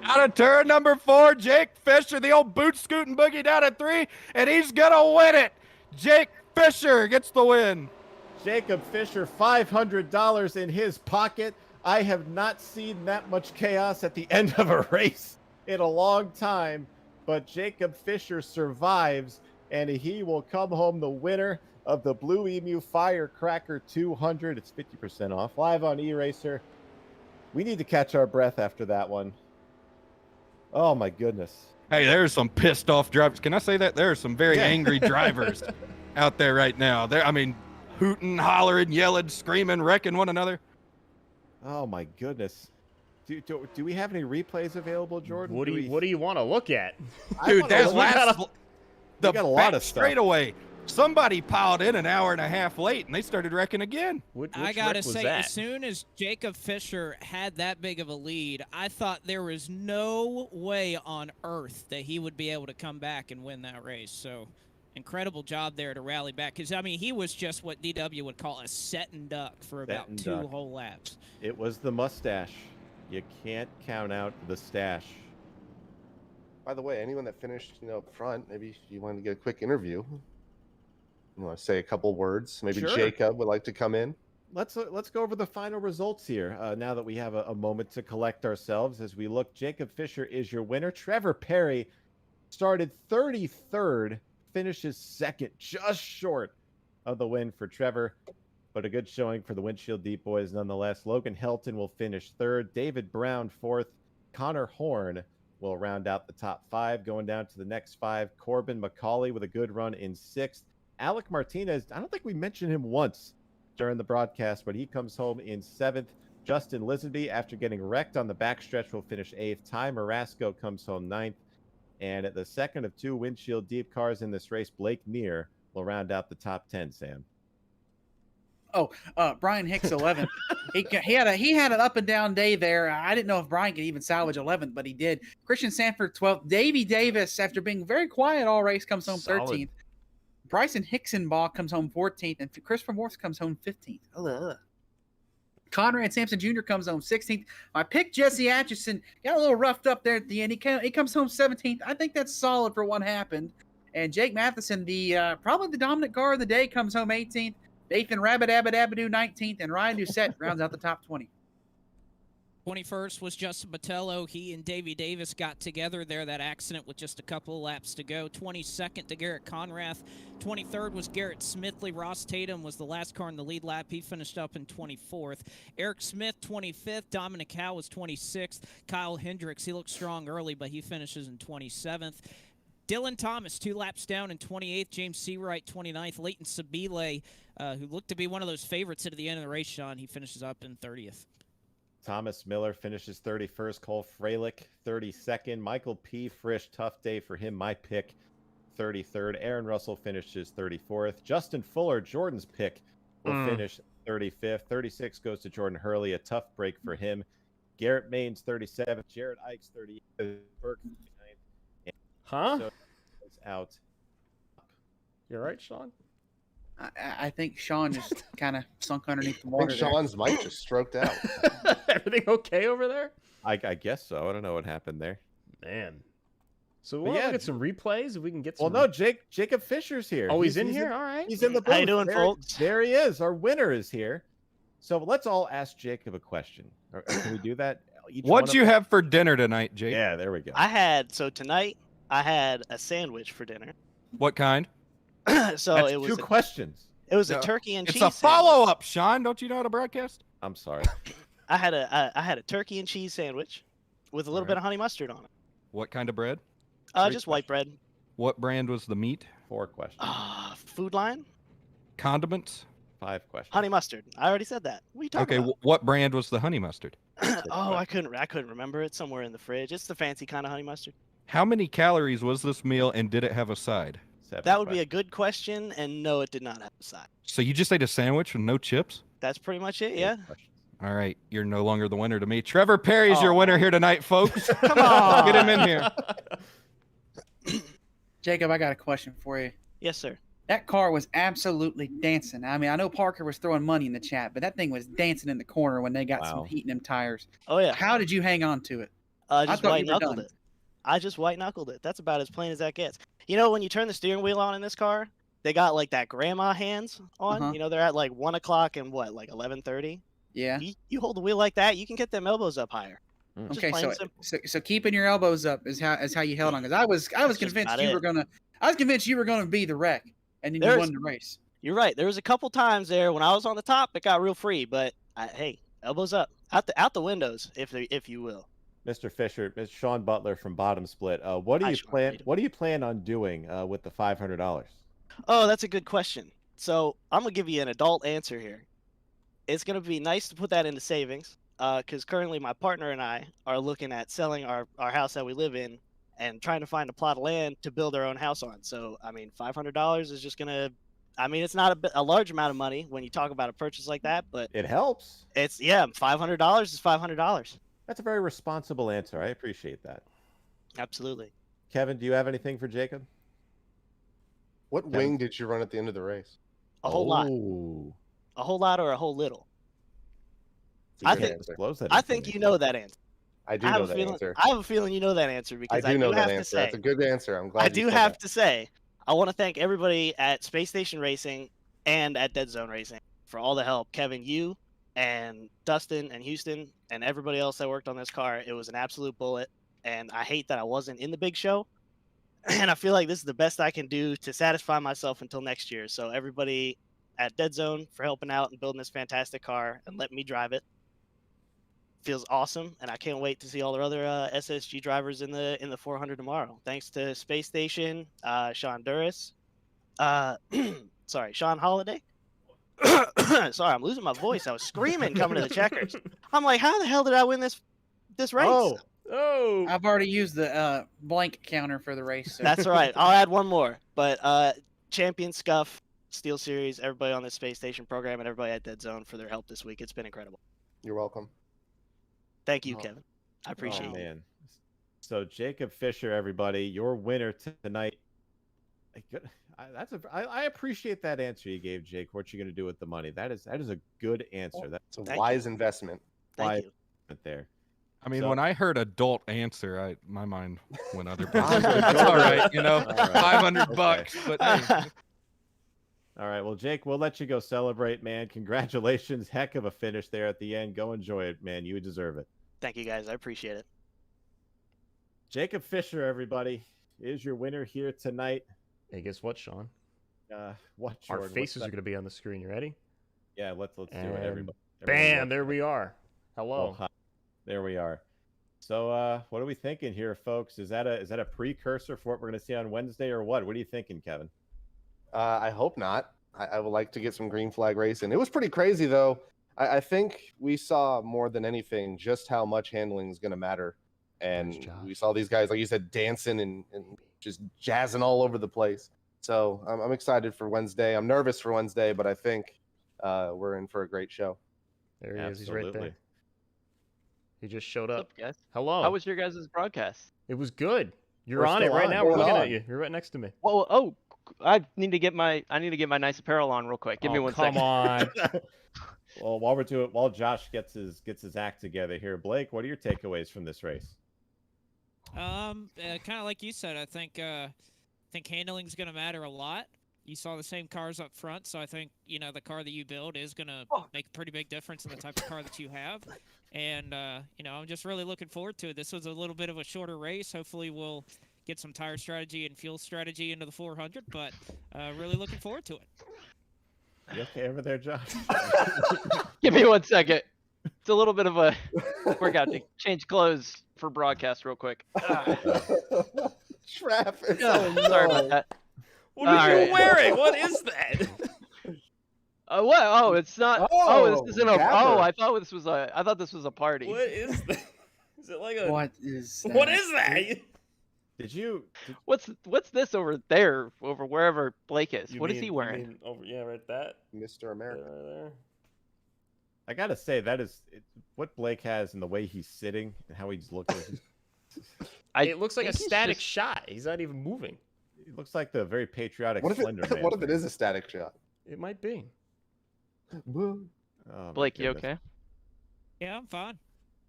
Out of turn number 4, Jake Fisher, the old boot scooting boogie down at 3, and he's going to win it. Jake Fisher gets the win. Jacob Fisher, $500 in his pocket. I have not seen that much chaos at the end of a race in a long time, but Jacob Fisher survives, and he will come home the winner of the Blue-Emu Firecracker 200. It's 50% off. Live on eRacer. We need to catch our breath after that one. Oh, my goodness. Hey, there's some pissed off drivers. Can I say that? There are some very angry drivers out there right now. Hooting, hollering, yelling, screaming, wrecking one another. Oh, my goodness. Do we have any replays available, Jordan? What do you want to look at? Dude, there's we got the a lot of back stuff. straightaway. Somebody piled in an hour and a half late, and they started wrecking again. Which I gotta wreck was say, that? as soon as Jacob Fisher had that big of a lead, I thought there was no way on earth that he would be able to come back and win that race. So, incredible job there to rally back. Because, I mean, he was just what DW would call a set and duck for about 2 whole laps. It was the mustache. You can't count out the stash. By the way, anyone that finished, up front, maybe you want to get a quick interview. You want to say a couple words? Maybe Sure. Jacob would like to come in. Let's go over the final results here. Now that we have a moment to collect ourselves as we look, Jacob Fisher is your winner. Trevor Perry started 33rd, finishes 2nd, just short of the win for Trevor, but a good showing for the Windshield Deep Boys nonetheless. Logan Helton will finish 3rd, David Brown 4th, Connor Horn will round out the top 5. Going down to the next 5, Corbin McCauley with a good run in 6th. Alec Martinez, I don't think we mentioned him once during the broadcast, but he comes home in 7th. Justin Lisenby, after getting wrecked on the backstretch, will finish 8th. Ty Marasco comes home 9th. And at the second of 2 windshield deep cars in this race, Blake Neer will round out the top 10, Sam. Brian Hicks 11th. he had an up and down day there. I didn't know if Brian could even salvage 11th, but he did. Christian Sanford 12th. Davey Davis, after being very quiet all race, comes home 13th. Bryson Hicksenbaugh comes home 14th, and Christopher Morse comes home 15th. Ugh. Conrad Sampson Jr. comes home 16th. My pick, Jesse Atchison, got a little roughed up there at the end. He comes home 17th. I think that's solid for what happened. And Jake Matheson, probably the dominant car of the day, comes home 18th. Nathan Rabbit Abadoo 19th, and Ryan Doucette rounds out the top 20. 21st was Justin Botello. He and Davey Davis got together there, that accident with just a couple of laps to go. 22nd to Garrett Conrath. 23rd was Garrett Smithley. Ross Tatum was the last car in the lead lap. He finished up in 24th. Eric Smith, 25th. Dominic Howe was 26th. Kyle Hendricks, he looked strong early, but he finishes in 27th. Dylan Thomas, 2 laps down in 28th. James Seawright, 29th. Leighton Sabile, who looked to be one of those favorites at the end of the race, Sean, he finishes up in 30th. Thomas Miller finishes 31st. Cole Freilich, 32nd. Michael P. Frisch, tough day for him. My pick, 33rd. Aaron Russell finishes 34th. Justin Fuller, Jordan's pick, will finish 35th. 36 goes to Jordan Hurley. A tough break for him. Garrett Maines, 37th. Jared Ikes, 38th. Burke, 39th. Huh? So is out. You're right, Sean? I think Sean just kind of sunk underneath the I water. think there. Sean's mic just stroked out. Everything okay over there? I guess so. I don't know what happened there. Man. So But we'll yeah, look at some replays if we can get some. Well, no, Jacob Fisher's here. Oh, he's in here? All right. He's in the booth. How you doing, there, folks? There he is. Our winner is here. So let's all ask Jacob a question. Or can we do that? Each one What'd of you us? have for dinner tonight, Jake? Yeah, there we go. Tonight I had a sandwich for dinner. What kind? So That's it was two questions. it was No, a turkey and It's cheese. a follow-up, Sean. Don't you know how to broadcast? I'm sorry. I had a turkey and cheese sandwich with a little bit of honey mustard on it. What kind of bread? Three Just white bread. What brand was the meat? 4 questions. Food line, Condiments? 5 questions. honey mustard. I already said that. What are you talking Okay, about? what brand was the honey mustard? Oh, I couldn't remember it. Somewhere in the fridge. It's the fancy kind of honey mustard. How many calories was this meal, and did it have a side? 7 That would be a questions. good question, and no, it did not have a side. So you just ate a sandwich with no chips? That's pretty much it. 8 Yeah. questions. All right, you're no longer the winner to me. Trevor Perry is your Oh. winner here tonight, folks. Come on. Get him in here. Jacob, I got a question for you. Yes, sir. That car was absolutely dancing. I mean, I know Parker was throwing money in the chat, but that thing was dancing in the corner when they got Wow. some heat in them tires. Oh yeah. How did you hang on to it? Just thought white you were knuckled done. it. I just white knuckled it. That's about as plain as that gets. You know, when you turn the steering wheel on in this car, they got like that grandma hands on. Uh-huh. You know, they're at like 1 o'clock and what, like 11:30. Yeah. You hold the wheel like that, you can get them elbows up higher. Just Okay, plain so, and simple. so keeping your elbows up is how you held on. Because I was just convinced about you it. were gonna. I was convinced you were gonna be the wreck, and then you There's- won the race. You're right. There was a couple times there when I was on the top, it got real free. But hey, elbows up, out the windows, if you will. Mr. Fisher, Mr. Sean Butler from Bottom Split. What do Hi, you Sean. How plan? you doing? What do you plan on doing with the $500? Oh, that's a good question. So I'm gonna give you an adult answer here. It's gonna be nice to put that into savings, because currently my partner and I are looking at selling our house that we live in and trying to find a plot of land to build our own house on. So I mean, $500 is just gonna. I mean, it's not a large amount of money when you talk about a purchase like that, but It helps. it's $500 is $500. That's a very responsible answer. I appreciate that. Absolutely. Kevin, do you have anything for Jacob? What wing did you run at the end of the race? A whole lot. Oh, A whole lot or a whole little. you I can't think- disclose that I think you know information. that answer. I do I have know a that feeling. answer. I have a feeling you know that answer I because do know have that to answer. say. That's a good answer. I'm glad I you do said have that. to say, I want to thank everybody at Space Station Racing and at Dead Zone Racing for all the help. Kevin, you and Dustin and Houston and everybody else that worked on this car. It was an absolute bullet, and I hate that I wasn't in the big show. And I feel like this is the best I can do to satisfy myself until next year. So everybody at Dead Zone for helping out and building this fantastic car and letting me drive it. Feels awesome, and I can't wait to see all the other SSG drivers in the 400 tomorrow. Thanks to Space Station, Sean Duras, Sean Holiday. Sorry, I'm losing my voice. I was screaming coming to the checkers. I'm like, how the hell did I win this race? Oh. I've already used the blank counter for the race. So. That's right. I'll add one more. But Champion Scuff, Steel Series, everybody on the Space Station program, and everybody at Dead Zone for their help this week. It's been incredible. You're welcome. Thank you, Oh. Kevin. I appreciate Oh, it. man. So Jacob Fisher, everybody, your winner tonight. I appreciate that answer you gave, Jake. What you going to do with the money? That is a good answer. That's It's a Thank wise investment. Thank wise you. there. I mean, So- when I heard adult answer, my mind went other Ah, places. good. It's all right, you know, All right. $500, but hey, All right. Well, Jake, we'll let you go celebrate, man. Congratulations. Heck of a finish there at the end. Go enjoy it, man. You deserve it. Thank you, guys. I appreciate it. Jacob Fisher, everybody, is your winner here tonight. Hey, guess what, Sean? What, Our Jordan? faces What's are going to be on the screen. You ready? Yeah, let's do it, And everybody. Bam! look. There we are. Oh, Hello. hi. There we are. So what are we thinking here, folks? Is that a precursor for what we're going to see on Wednesday, or what? What are you thinking, Kevin? I hope not. I would like to get some green flag racing. It was pretty crazy, though. I think we saw more than anything just how much handling is going to matter. And we saw these guys, like you said, dancing and just jazzing all over the place. So I'm excited for Wednesday. I'm nervous for Wednesday, but I think we're in for a great show. There he is. He's right there. He just showed up. What's up, guys? Hello. How was your guys' broadcast? It was good. You're We're on it still right on. now. We're Going looking on. at you. You're right next to me. Well, oh, I need to get my nice apparel on real quick. Give me one come second. on. Well, while Josh gets his act together here, Blake, what are your takeaways from this race? Kind of like you said, I think handling's going to matter a lot. You saw the same cars up front, so I think the car that you build is going to make a pretty big difference in the type of car that you have. And I'm just really looking forward to it. This was a little bit of a shorter race. Hopefully, we'll get some tire strategy and fuel strategy into the 400, but really looking forward to it. You okay over there, Josh? Give me 1 second. It's a little bit of a workout to change clothes for broadcast real quick. Traffic. Sorry about that. What are you Alright. wearing? What is that? What? Oh, it's not. Oh, this isn't a. Gabber. Oh, I thought this was a party. What is that? Is it like a... What is that? What is that? What's this over there, over wherever Blake is? You What is mean- he you wearing? mean over, yeah, right that. Mr. America. Right there. I gotta say what Blake has and the way he's sitting and how he's looking. It looks like a think he's static just- shot. He's not even moving. He looks like the very patriotic What if Slender Man. what if it is a static shot? It might be. Oh, my Blake, you goodness. okay? Yeah, I'm fine.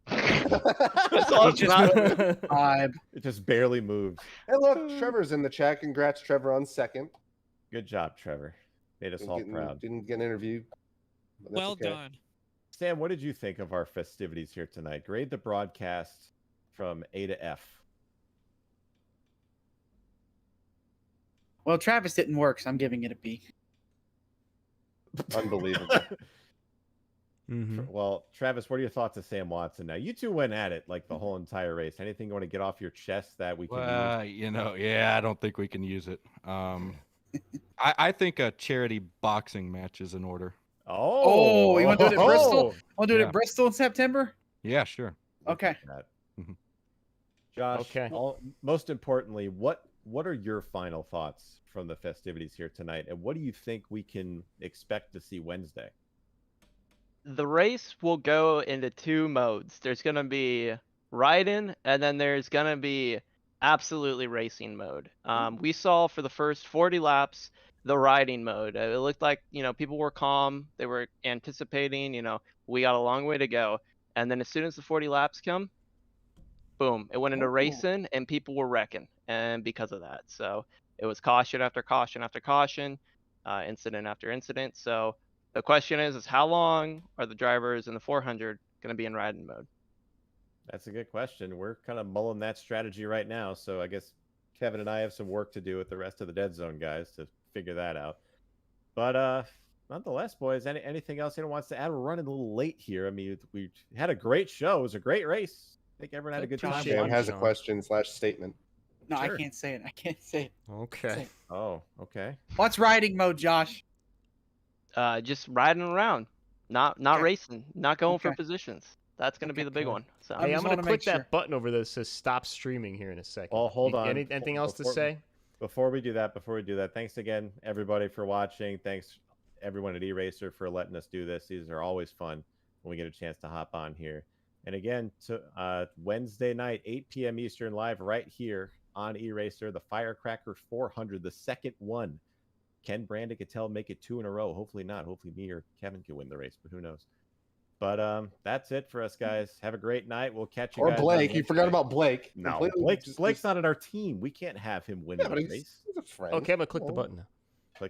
That's all it's not. Vibe. It just barely moved. Hey, look, Trevor's in the chat. Congrats, Trevor, on second. Good job, Trevor. Made us all proud. Didn't get an interview. but that's Well okay. done. Sam, what did you think of our festivities here tonight? Grade the broadcast from A to F. Well, Travis didn't work, so I'm giving it a B. Unbelievable. Mm-hmm. Well, Travis, what are your thoughts of Sam Watson? Now, you two went at it like the whole entire race. Anything you want to get off your chest that we can use? I don't think we can use it. I think a charity boxing match is in order. Oh, you want to do it at Bristol? Want to do it Yeah. at Bristol in September? Yeah, sure. Look Okay. at that. Mhm. Josh, Okay. Most importantly, what are your final thoughts from the festivities here tonight, and what do you think we can expect to see Wednesday? The race will go into two modes. There's gonna be riding, and then there's gonna be absolutely racing mode. We saw for the first 40 laps the riding mode. It looked like people were calm. They were anticipating. We got a long way to go. And then as soon as the 40 laps come, boom, it went into racing, and people were wrecking. And because of that, so it was caution after caution after caution, incident after incident. So the question is how long are the drivers in the 400 going to be in riding mode? That's a good question. We're kind of mulling that strategy right now, so I guess Kevin and I have some work to do with the rest of the Dead Zone guys to figure that out. But nonetheless, boys, anything else anyone wants to add? We're running a little late here. I mean, we had a great show. It was a great race. I think everyone had a good time. Appreciate Sam it. has a Sean. question/statement. No, Sure. I can't say it. I can't say it. Okay. Oh, okay. What's riding mode, Josh? Just riding around, not Okay. racing, not going for Okay. positions. That's going to be Okay, the big cool. one. So Hey, I'm just gonna wanna click make that sure. button over there that says stop streaming here in a second. Well, hold on. Anything else to Before- say? Before we do that, thanks again, everybody, for watching. Thanks, everyone at eRacer, for letting us do this. These are always fun when we get a chance to hop on here. And again, Wednesday night, 8 p.m. Eastern, live right here on eRacer, the Firecracker 400, the second one. Can Brandon Cattell make it 2 in a row? Hopefully not. Hopefully me or Kevin can win the race, but who knows? But that's it for us, guys. Have a great night. We'll catch you Or guys on Blake. You Wednesday. forgot about Blake. No, Completely Blake's just- not on our team. We can't have him win Yeah, the but race. he's a friend. Okay, I'm gonna click the Well, button now.